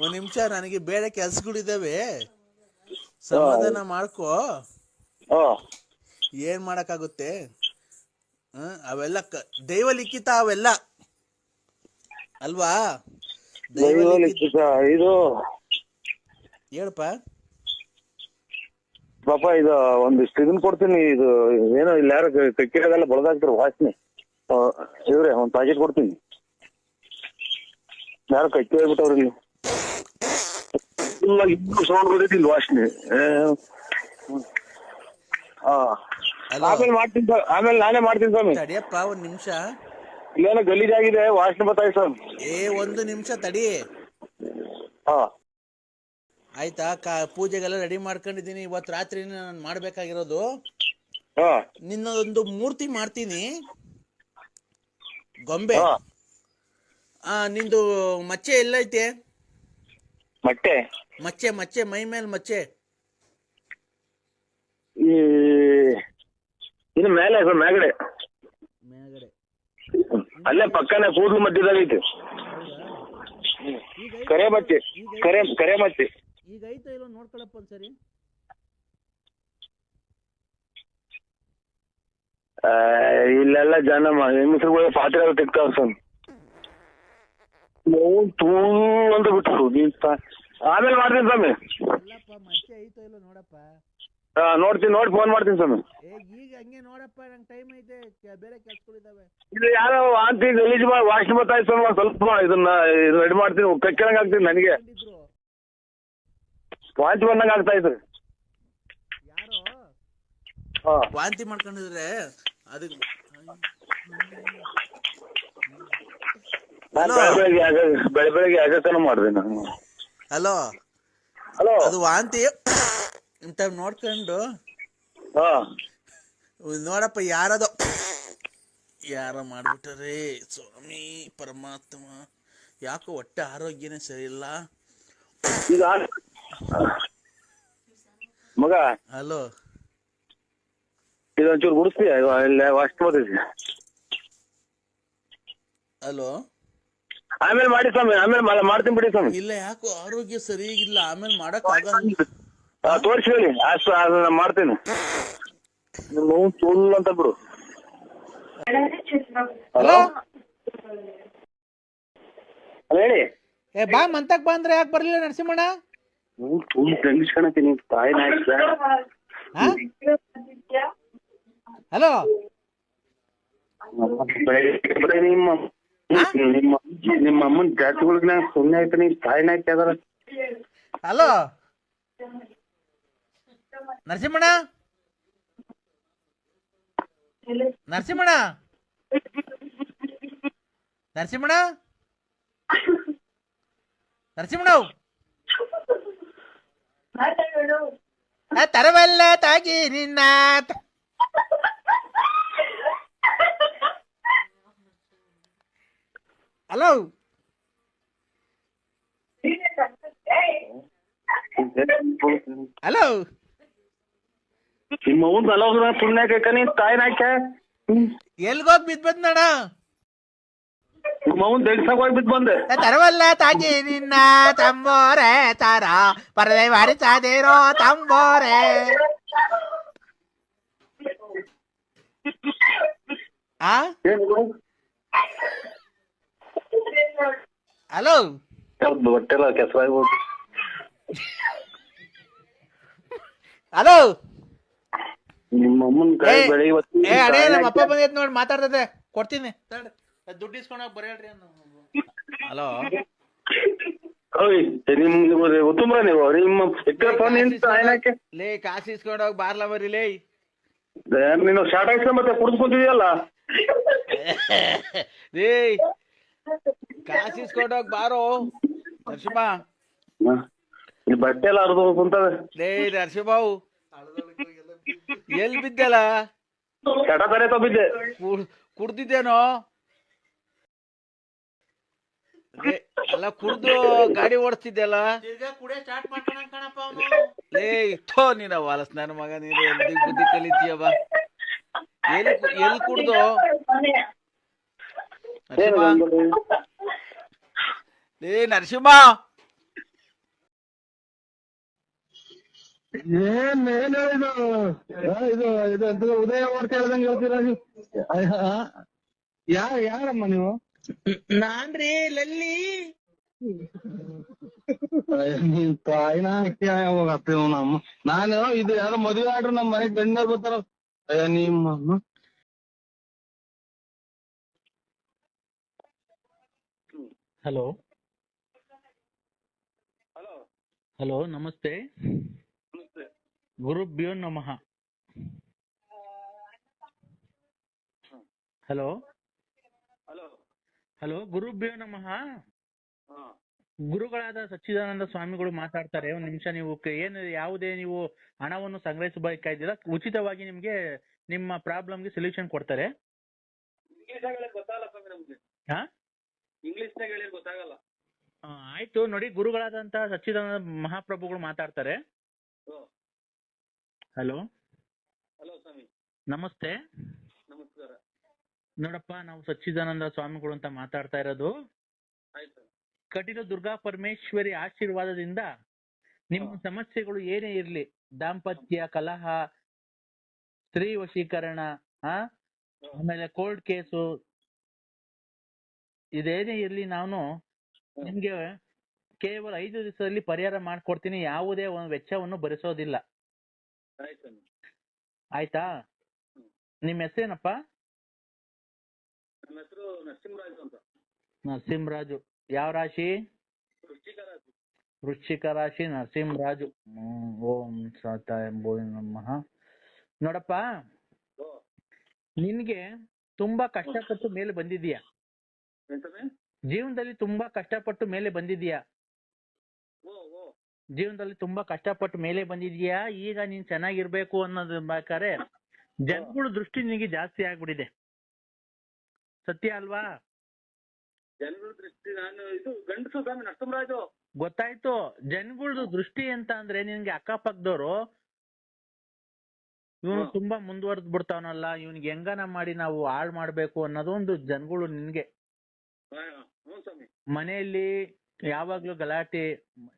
ಒಂದ್ ನಿಮಿಷ, ನನಗೆ ಬೇರೆ ಕೆಲ್ಸಗಳಿದಾವೆ, ಸಮಾಧಾನ ಮಾಡ್ಕೋ. ಏನ್ ಮಾಡಕ್ಕಾಗುತ್ತೆ, ಅವೆಲ್ಲ ದೈವ ಲಿಖಿತ ಅವೆಲ್ಲ ಅಲ್ವಾ? ದೈವ ಲಿಖಿತ ಇದು ಹೇಳಪ್ಪ. ಪಾಪ ಇದು ಒಂದಿಷ್ಟು ಇದನ್ ಕೊಡ್ತೀನಿ, ಇದು ಏನೋ ಇಲ್ಲಿ ಯಾರು ಕಕ್ಕಿರೋದೆಲ್ಲ ಬಳದಾಕ್ತಾರೆ ವಾಸನೆ. ಇವ್ರೆ ಒಂದ್ ಪ್ಯಾಕೆಟ್ ಕೊಡ್ತೀನಿ, ಯಾರು ಕಕ್ಕಿ ಹೋಗ್ಬಿಟ್ಟವ್ರಿ ಇಲ್ಲಿ. ಇಲ್ಲ ಇಬ್ಬರು ಸೌಂಡ್ ಬರ್ತೈತಿ ವಾಸನೆ. ಆಮೇಲೆ ಮಾಡ್ತೀನಿ, ಆಮೇಲೆ ನಾನೇ ಮಾಡ್ತೀನಿ ಸ್ವಾಮಿ. ತಡಿಯಪ್ಪ ಒಂದ್ ನಿಮಿಷ, ಇಲ್ಲೇನೋ ಗಲೀಜಾಗಿದೆ, ವಾಸನೆ ಬರ್ತಾಯಿ ಸ್ವಾಮಿ. ಒಂದು ನಿಮಿಷ ತಡಿ. ಆಯ್ತಾ, ಪೂಜೆಗೆಲ್ಲ ರೆಡಿ ಮಾಡ್ಕೊಂಡಿದೀನಿ. ಇವತ್ ರಾತ್ರಿ ನಾನು ಮಾಡ್ಬೇಕಾಗಿರೋದು, ನಿನ್ನೊಂದು ಮೂರ್ತಿ ಮಾಡ್ತೀನಿ, ಗೊಂಬೆ. ನಿಂದು ಮಚ್ಚೆ ಎಲ್ಲೈತೆ? ಮಟ್ಟೆ ಮಚ್ಚೆ ಮಚ್ಚೆ ಮೈ ಮೇಲೆ ಮಚ್ಚೆ ಇನ್ನು ಮೇಲೆ ಮ್ಯಾಗಡೆ ಮೇಲ್ಗಡೆ ಅಲ್ಲೇ ಪಕ್ಕನೆ ಕೂದಲು ಮಧ್ಯದಾಗೈತಿ. ಕರೆ ಮಚ್ಚೆ, ಕರೆ ಮಚ್ಚೆ. ಈಗ ಐತಾ ಇಲ್ಲ ನೋಡ್ಕೊಳಪ್ಪ ಒಂದ್ಸರಿ. ಇಲ್ಲೆಲ್ಲ ಜನ ಹೆಂಗಸರುಗಳು ಪಾತ್ರೆ ತೆಗ್ತಾವ ಸ್ವಾಮಿ. ತೂ ಅಂತ ಬಿಟ್ಟರು. ಆಮೇಲೆ ಮಾಡ್ತೀನಿ ಸ್ವಾಮಿ. ಅಲ್ಲಪ್ಪ ಮಚ್ಚೆ ಐತೋ ಇಲ್ಲ ನೋಡಪ್ಪ. ನೋಡ್ತೀನಿ, ನೋಡಿ ಫೋನ್ ಮಾಡ್ತೀನಿ ಸ್ವಾಮಿ. ಈಗ ಹಂಗೆ ನೋಡಪ್ಪ, ನಂಗೆ ಟೈಮ್ ಐತೆ, ಬೇರೆ ಕೆಲ್ಸಗಳಿದಾವೆ. ಇದು ಯಾರೋ ವಾಂತಿ ಗಲೀಜು ಮಾಡಿ ವಾಸನೆ ಬರ್ತಾಯ್ತು ಸ್ವಾಮಿ. ಸ್ವಲ್ಪ ಇದನ್ನ ರೆಡಿ ಮಾಡ್ತೀನಿ, ಕಕ್ಕಿರಂಗ್ ಆಗ್ತೀನಿ. ನನಗೆ ವಾಂತಿ ಬಂದಂಗ ಆಗ್ತಾ ಇತ್ತು. ಯಾರೋ ವಾಂತಿ ಮಾಡ್ಕೊಂಡಿದ್ರೆ ಅದಕ್ಕೆ ಬೆಳಗ್ಗೆ ಆಗತನ ಮಾಡಿದೆ ನಾನು. ಹಲೋ ಹಲೋ, ಅದು ವಾಂತಿ ಇಂತ ನೋಡ್ಕೊಂಡು ನೋಡಪ್ಪ, ಯಾರೋ ಮಾಡ್ಬಿಟ್ಟಾರೆ ಸ್ವಾಮಿ ಪರಮಾತ್ಮ. ಯಾಕೋ ಹೊಟ್ಟೆ ಆರೋಗ್ಯನೇ ಸರಿ ಇಲ್ಲ ಈಗ ಮಗ. ಹಲೋ, ಇದೊಂಚೂರು ಗುಡಿಸ್ತೀಯ, ಅಷ್ಟು ಬರ್ತೈತಿ. ಹಲೋ, ಆಮೇಲೆ ಮಾಡಿ ಸ್ವಾಮಿ, ಆಮೇಲೆ ಮಾಡ್ತೀನಿ ಬಿಡಿ ಸ್ವಾಮಿ. ಇಲ್ಲ ಯಾಕೋ ಆರೋಗ್ಯ ಸರಿಯಾಗಿಲ್ಲ, ಆಮೇಲೆ ಮಾಡಕ್ ಆಗಲ್ಲ. ತೋರಿಸಿ ಹೇಳಿ, ಅಷ್ಟು ಅದನ್ನ ಮಾಡ್ತೀನಿ. ಫುಲ್ ಅಂತ ಬಿಡು. ಹಲೋ ಹೇಳಿ. ಬಾ ಮಂತಕ್ ಬಾ ಅಂದ್ರೆ ಯಾಕೆ ಬರ್ಲಿಲ್ಲ ನರಸಿಂಹಣ್ಣ? ಫುಲ್ ಟೆನ್ಷನ್ ತಾಯಿ ನಾಯ್ಕ. ಹಲೋ, ನಿಮ್ಮ ಅಮ್ಮನ ಜಾತಿಗಳಿಗೆ ಸುಮ್ಮನೆ ಆಯ್ತು, ನೀ ತಾಯಿ ನಾಯ್ಕ ಅದಾರ. ಹಲೋ ನರಸಿಂಹಣ್ಣ, ನರಸಿಂಹಣ್ಣ, ನರಸಿಂಹಣ್ಣ, ನರಸಿಂಹಣ್ಣ, ತರವಲ್ಲ ತಾಗಿ ನಿನ್ನ. ಹಲೋ, ಹಲೋ, ನಿಮ್ಮ ಅವ್ನ ಅಲೋಗ್ರ ಪುಣ್ಯಾಕ ನೀ ತಾಯಿ ನಾಯ್ಕ. ಎಲ್ಗೋಗ್ ಬಿದ್ ಬಂದಣ್ಣ? ನಿಮ್ಮ ಅವ್ನ ದೇಗ್ಸಾಗ ಹೋಗಿ ಬಿದ್ದು ಬಂದೆ. ತರವಲ್ಲ ತಾಗಿ ನಿನ್ನ ತಂಬೋರೆ ತಾರ ಪರದೆ ಬಾರಿಸಾದೇರೋ ತಂಬೋರೆ. ಹಲೋ, ಹೊಟ್ಟೆಲ್ಲ ಕೆಸರಾಗ್ಬೋದು. ಹಲೋ, ನಿಮ್ಮ ಅಮ್ಮನ ಕೈ ಬೆಳಿಗ್ಗೆ ಅಡೇ ನಮ್ಮ ಅಪ್ಪ ಬಂದೈತ್ ನೋಡಿ, ಮಾತಾಡ್ತದೆ, ಕೊಡ್ತೀನಿ, ದುಡ್ಡು ಇಸ್ಕೊಂಡೋಗಿ ಬರೇಳ್ರಿ ಅನ್ನ. ಹಲೋ, ನಿಮ್ಗೆ ಉತ್ತಮ್ರ ನೀವು ನಿಮ್ಮ ಲೇ ಕಾಸು ಇಸ್ಕೊಂಡೋಗಿ ಬಾರ್ಲ ಬರೀ ಲೇ. ನೀನು ಶಾರ್ಟ್ ಹಾಕ್ಸ ಮತ್ತೆ ಕುಡಿದ್ಕೊಂತಿದೀಯಲ್ಲ. ಲೇ ಕಾಸು ಇಸ್ಕೊಂಡೋಗಿ ಬಾರೋ ನರಸಿಂಹ. ಬಟ್ಟೆ ಎಲ್ಲ ಅರ್ದು ಕುಂತವೆ. ಲೇ ನರಸಿಂಹವು ಎಲ್ ಬಿದ್ದಲ್ಲ? ಚಟ ತಾರೆ ಬಿದ್ದೆ. ಕುಡ್ದಿದ್ದೇನೋ? ಲೇ, ಅಲ್ಲ ಕುಡ್ದು ಗಾಡಿ ಓಡಿಸ್ತಿದ್ದೆಲ್ಲ. ತಿರ್ಗಾ ಕುಡಿಯ ಸ್ಟಾರ್ಟ್ ಮಾಡ್ಕೊಂಡ ಕಣಪ್ಪ ಅವನು. ಲೇ ಥೋ ನಿನ್ನ ವಾಲಸ್ ನನ್ನ ಮಗ, ನೀನು ಎಲ್ಲಿ ಬುದ್ಧಿ ಕಲಿತೀಯವ? ಎಲ್ಲಿ ಕುಡ್ದು ನರಸಿಂಹ? ಲೇ ನರಸಿಂಹ, ಏನ್ ಹೇಳಿದು ಇದು ಇದು ಎಂತದು ಉದಯ ವಾರ್ತೆ ಹೇಳ್ದಂಗೆ ಹೇಳ್ತೀರಾ ನೀವು? ಯಾರಮ್ಮ ನೀವು? ನಾನ್ರಿ ಲಲ್ಲಿ. ನೀನ್ ತಾಯಿನ ಹೋಗತ್ತೆ ನಮ್ಮ. ನಾನು ಇದು ಯಾರೋ ಮದುವೆ ಆಡ್ರು ನಮ್ ಮನೆಗ್ ಗಂಡ ಬರ್ತಾರ. ನಿಮ್ಮ ಹಲೋ ಹಲೋ, ನಮಸ್ತೆ. ಗುರುಭ್ಯೋ ನಮಃ. ಹಲೋ ಹಲೋ, ಗುರುಭ್ಯೋ ನಮಃ. ಗುರುಗಳಾದ ಸಚ್ಚಿದಾನಂದ ಸ್ವಾಮಿಗಳು ಮಾತಾಡ್ತಾರೆ. ಒಂದ್ ನಿಮಿಷ. ನೀವು ಏನು ಯಾವುದೇ ನೀವು ಹಣವನ್ನು ಸಂಗ್ರಹಿಸಬೇಕಾಗಿಲ್ಲ, ಉಚಿತವಾಗಿ ನಿಮ್ಗೆ ನಿಮ್ಮ ಪ್ರಾಬ್ಲಮ್ಗೆ ಸೊಲ್ಯೂಷನ್ ಕೊಡ್ತಾರೆ. ಹಾ, ಇಂಗ್ಲಿಷ್ನಾಗ ಹೇಳಿದ್ರೆ ಗೊತ್ತಾಗಲ್ಲ. ಆಯ್ತು ನೋಡಿ, ಗುರುಗಳಾದಂತ ಸಚ್ಚಿದಾನಂದ ಮಹಾಪ್ರಭುಗಳು ಮಾತಾಡ್ತಾರೆ. ಹಲೋ ಹಲೋ ಸ್ವಾಮಿ, ನಮಸ್ತೆ. ನಮಸ್ಕಾರ. ನೋಡಪ್ಪ, ನಾವು ಸಚ್ಚಿದಾನಂದ ಸ್ವಾಮಿಗಳು ಅಂತ ಮಾತಾಡ್ತಾ ಇರೋದು. ಆಯ್ತು. ಕಟೀಲು ದುರ್ಗಾ ಪರಮೇಶ್ವರಿ ಆಶೀರ್ವಾದದಿಂದ ನಿಮ್ಮ ಸಮಸ್ಯೆಗಳು ಏನೇ ಇರ್ಲಿ, ದಾಂಪತ್ಯ ಕಲಹ, ಸ್ತ್ರೀ ವಶೀಕರಣ, ಆಮೇಲೆ ಕೋರ್ಟ್ ಕೇಸು, ಇದೇನೇ ಇರ್ಲಿ, ನಾನು ನಿಮ್ಗೆ ಕೇವಲ 5 ದಿವಸದಲ್ಲಿ ಪರಿಹಾರ ಮಾಡ್ಕೊಡ್ತೀನಿ. ಯಾವುದೇ ಒಂದು ವೆಚ್ಚವನ್ನು ಭರಿಸೋದಿಲ್ಲ. ಆಯ್ತಾ? ನಿಮ್ಮ ಹೆಸರೇನಪ್ಪ? ನಮ್ಮ ಹೆಸರು ನರಸಿಂಹರಾಜು ಅಂತ. ನರಸಿಂಹರಾಜು. ಯಾವ ರಾಶಿ? ವೃಶ್ಚಿಕ ರಾಶಿ. ವೃಶ್ಚಿಕ ರಾಶಿ, ನರಸಿಂಹರಾಜು. ಓಂ ಸಾತಾಯ ಬೋಯ್ ನಮಃ. ನೋಡಪ್ಪ, ನಿನ್ಗೆ ತುಂಬಾ ಕಷ್ಟಪಟ್ಟು ಮೇಲೆ ಬಂದಿದೀಯಾ. ಜೀವನದಲ್ಲಿ ತುಂಬಾ ಕಷ್ಟಪಟ್ಟು ಮೇಲೆ ಬಂದಿದೀಯಾ. ಜೀವನದಲ್ಲಿ ತುಂಬಾ ಕಷ್ಟಪಟ್ಟು ಮೇಲೆ ಬಂದಿದೀಯಾ. ಈಗ ನೀನ್ ಚೆನ್ನಾಗಿರ್ಬೇಕು ಅನ್ನೋದು ಬೇಕಾದ್ರೆ ಜನಗಳ ದೃಷ್ಟಿ ನಿನಗೆ ಜಾಸ್ತಿ ಆಗ್ಬಿಟ್ಟಿದೆ. ಸತ್ಯ ಅಲ್ವಾ? ಜನಗಳ ದೃಷ್ಟಿ, ನಾನು ಇದು ಗಂಡಸು ಸ್ವಾಮಿ ನರಸಿಂಹರಾಜು. ಗೊತ್ತಾಯ್ತು. ಜನಗಳ ದೃಷ್ಟಿ ಅಂತ ಅಂದ್ರೆ ನಿನ್ಗೆ ಅಕ್ಕಪಕ್ಕದವರು ಇವನು ತುಂಬಾ ಮುಂದುವರೆದ್ ಬಿಡ್ತಾವನಲ್ಲ, ಇವನ್ಗೆ ಹೆಂಗನ ಮಾಡಿ ನಾವು ಹಾಳು ಮಾಡ್ಬೇಕು ಅನ್ನೋದು ಒಂದು ಜನಗಳು ನಿನ್ಗೆ. ಮನೆಯಲ್ಲಿ ಯಾವಾಗ್ಲೂ ಗಲಾಟೆ,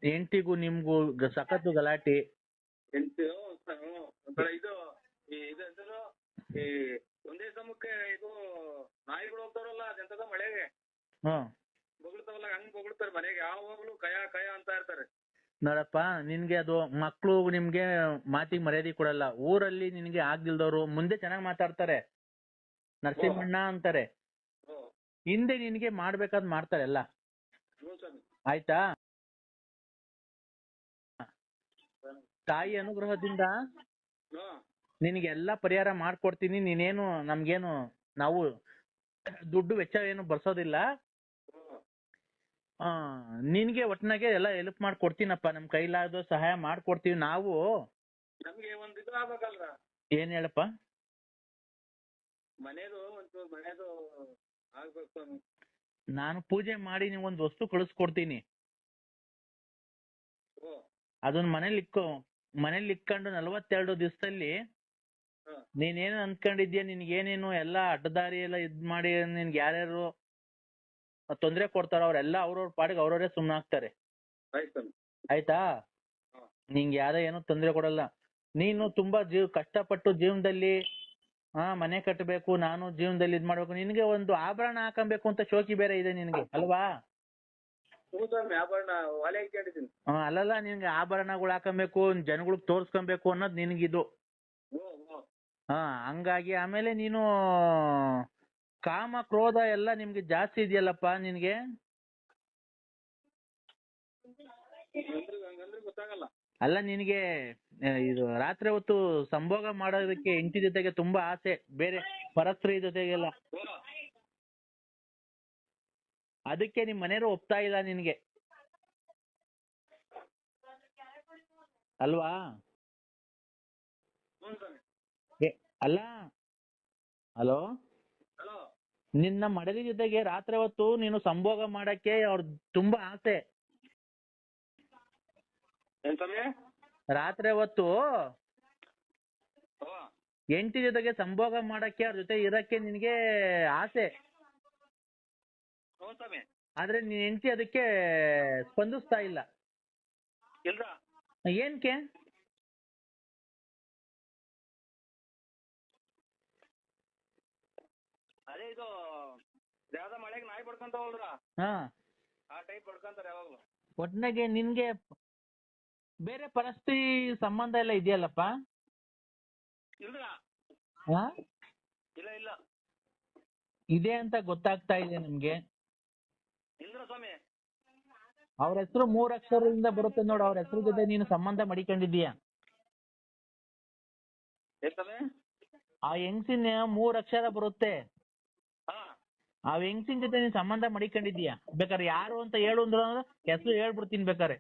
ಹೆಂಡತಿಗೂ ನಿಮ್ಗೂ ಸಖತ್ತು ಗಲಾಟೆ. ಇದು ಇದು ಈ ಒಂದೇ ಸಮಕ್ಕೆ ಇದು ನಾಯಿಗಳು ಹೋಗ್ತಾರಲ್ಲ ಅದೆಂತದ ಮಳೆಗೆ ಬೊಗಳ್ತಾವಲ್ಲ, ಹಂಗ್ ಬೊಗಳ್ತಾರೆ ಮನೆಗೆ. ಯಾವಾಗ್ಲೂ ಕಯ ಕಯ ಅಂತ ಇರ್ತಾರೆ. ನೋಡಪ್ಪ, ನಿನ್ಗೆ ಅದು ಮಕ್ಳು ನಿಮ್ಗೆ ಮಾತಿಗೆ ಮರ್ಯಾದೆ ಕೊಡಲ್ಲ. ಊರಲ್ಲಿ ನಿನ್ಗೆ ಆಗ್ದಿಲ್ದವ್ರು ಮುಂದೆ ಚೆನ್ನಾಗಿ ಮಾತಾಡ್ತಾರೆ, ನರಸಿಂಹಣ್ಣ ಅಂತಾರೆ. ಹಿಂದೆ ನಿನ್ಗೆ ಮಾಡ್ಬೇಕಾದ್ ಮಾಡ್ತಾರೆ ಎಲ್ಲ. ಆಯ್ತಾ? ತಾಯಿ ಅನುಗ್ರಹದಿಂದ ನಿನಗೆಲ್ಲ ಪರಿಹಾರ ಮಾಡ್ಕೊಡ್ತೀನಿ. ನೀನೇನು ನಮ್ಗೇನು ನಾವು ದುಡ್ಡು ವೆಚ್ಚ ಏನು ಬರ್ಸೋದಿಲ್ಲ. ನಿನ್ಗೆ ಒಟ್ನಾಗೆ ಎಲ್ಲ ಹೆಲ್ಪ್ ಮಾಡ್ಕೊಡ್ತೀನಪ್ಪ. ನಮ್ ಕೈಲಾದ ಸಹಾಯ ಮಾಡ್ಕೊಡ್ತೀವಿ ನಾವು. ನಮ್ಗೆ ಒಂದ್ ಇದು ಆಗ್ಬೇಕಲ್ರ. ಏನ್ ಹೇಳಪ್ಪ? ಮನೇದು ಆಗ್ಬೇಕು. ನಾನು ಪೂಜೆ ಮಾಡಿ ನೀವೊಂದು ವಸ್ತು ಕಳಿಸ್ಕೊಡ್ತೀನಿ. ಅದನ್ನ ಮನೇಲಿ ಇಕ್ಕೊಂಡು 42 ದಿವಸದಲ್ಲಿ ನೀನೇನು ಅನ್ಕೊಂಡಿದ್ಯಾ, ನಿನ್ಗೇನೇನು ಎಲ್ಲ ಅಡ್ಡದಾರಿ ಎಲ್ಲ ಇದ್ ಮಾಡಿ ನಿನ್ಗೆ ಯಾರ್ಯಾರು ತೊಂದ್ರೆ ಕೊಡ್ತಾರ ಅವ್ರೆಲ್ಲ ಅವ್ರವ್ರ ಪಾಡಿಗೆ ಅವ್ರವ್ರೇ ಸುಮ್ನಾಗ್ತಾರೆ. ಆಯ್ತಾ? ನಿಂಗೆ ಯಾರ ಏನು ತೊಂದ್ರೆ ಕೊಡಲ್ಲ. ನೀನು ತುಂಬಾ ಕಷ್ಟಪಟ್ಟು ಜೀವನದಲ್ಲಿ ಮನೆ ಕಟ್ಟಬೇಕು, ನಾನು ಜೀವನದಲ್ಲಿ ಇದ್ ಮಾಡ್ಬೇಕು, ನಿನ್ಗೆ ಒಂದು ಆಭರಣ ಹಾಕಬೇಕು ಅಂತ ಶೋಕಿ ಬೇರೆ ಇದೆ ನಿನ್ಗೆ ಅಲ್ವಾ? ಅಲ್ಲಲ್ಲ, ನಿನ್ಗೆ ಆಭರಣಗಳು ಹಾಕಬೇಕು, ಜನಗಳಿಗೆ ತೋರ್ಸ್ಕೊಬೇಕು ಅನ್ನೋದು ನಿನ್ಗಿದು. ಹಂಗಾಗಿ ಆಮೇಲೆ ನೀನು ಕಾಮ ಕ್ರೋಧ ಎಲ್ಲ ನಿಮ್ಗೆ ಜಾಸ್ತಿ ಇದೆಯಲ್ಲಪ್ಪ ನಿನ್ಗೆ. ಅಲ್ಲ, ನಿನಗೆ ಇದು ರಾತ್ರಿ ಹೊತ್ತು ಸಂಭೋಗ ಮಾಡೋದಕ್ಕೆ ಹೆಂಡತಿ ಜೊತೆಗೆ ತುಂಬಾ ಆಸೆ, ಬೇರೆ ಪರಸ್ತ್ರೀ ಜೊತೆಗೆಲ್ಲ. ಅದಕ್ಕೆ ನಿಮ್ ಮನೆಯವರು ಒಪ್ತಾ ಇಲ್ಲ ನಿನ್ಗೆ ಅಲ್ವಾ? ಅಲ್ಲ, ಹಲೋ, ನಿನ್ನ ಮಡದಿ ಜೊತೆಗೆ ರಾತ್ರಿ ಹೊತ್ತು ನೀನು ಸಂಭೋಗ ಮಾಡಕ್ಕೆ ಅವ್ರ ತುಂಬಾ ಆಸೆ. ಏನ್ ಸ್ವಾಮಿ? ರಾತ್ರಿ ಹೊತ್ತು ಓ, ಹೆಂಡತಿ ಜೊತೆಗೆ ಸಂಭೋಗ ಮಾಡಕ್ಕೆ ಅವ್ರ ಜೊತೆ ಇರಕ್ಕೆ ನಿನ್ಗೆ ಆಸೆ. ಹ್ಞೂ ಸ್ವಾಮಿ. ಆದ್ರೆ ನಿನ್ ಹೆಂಡತಿ ಅದಕ್ಕೆ ಸ್ಪಂದಿಸ್ತಾ ಇಲ್ಲ. ಇಲ್ರ ಏನ್ಕೆ? ಅದೇ ಇದು ಯಾವ್ದ ಮಳೆಗೆ ನಾಯಿ ಬಡ್ಕೊಂತಾವಲ್ರ, ಹಾ, ಆ ಟೈಪ್ ಬಡ್ಕೊಂತಾರ ಯಾವಾಗ್ಲೂ. ಒಟ್ನಾಗೆ ನಿನ್ಗೆ ಬೇರೆ ಪರಿಸ್ಥಿತಿ ಸಂಬಂಧ ಎಲ್ಲ ಇದೆಯಲ್ಲಪ್ಪ? ಇಲ್ರ, ಹಾ, ಇಲ್ಲ ಇಲ್ಲ ಇದೆ ಅಂತ ಗೊತ್ತಾಗ್ತಾ ಇದೆ ನಮ್ಗೆ. ಇಲ್ರ ಸ್ವಾಮಿ. ಅವ್ರ ಹೆಸರು 3 ಅಕ್ಷರದಿಂದ ಬರುತ್ತೆ ನೋಡು, ಅವ್ರ ಹೆಸರು ಜೊತೆ ನೀನು ಸಂಬಂಧ ಮಡಿಕೊಂಡಿದೀಯ. ಏನ್ ಸ್ವಾಮಿ? ಆ ಹೆಂಗ್ಸಿನ 3 ಅಕ್ಷರ ಬರುತ್ತೆ, ಹಾ, ಆ ಹೆಂಗ್ಸಿನ ಜೊತೆ ನೀನ್ ಸಂಬಂಧ ಮಡಿಕೊಂಡಿದೀಯ. ಬೇಕಾದ್ರೆ ಯಾರು ಅಂತ ಹೇಳು ಅಂದ್ರೆ ಹೆಸರು ಹೇಳ್ಬಿಡ್ತೀನಿ ಬೇಕಾರೆ.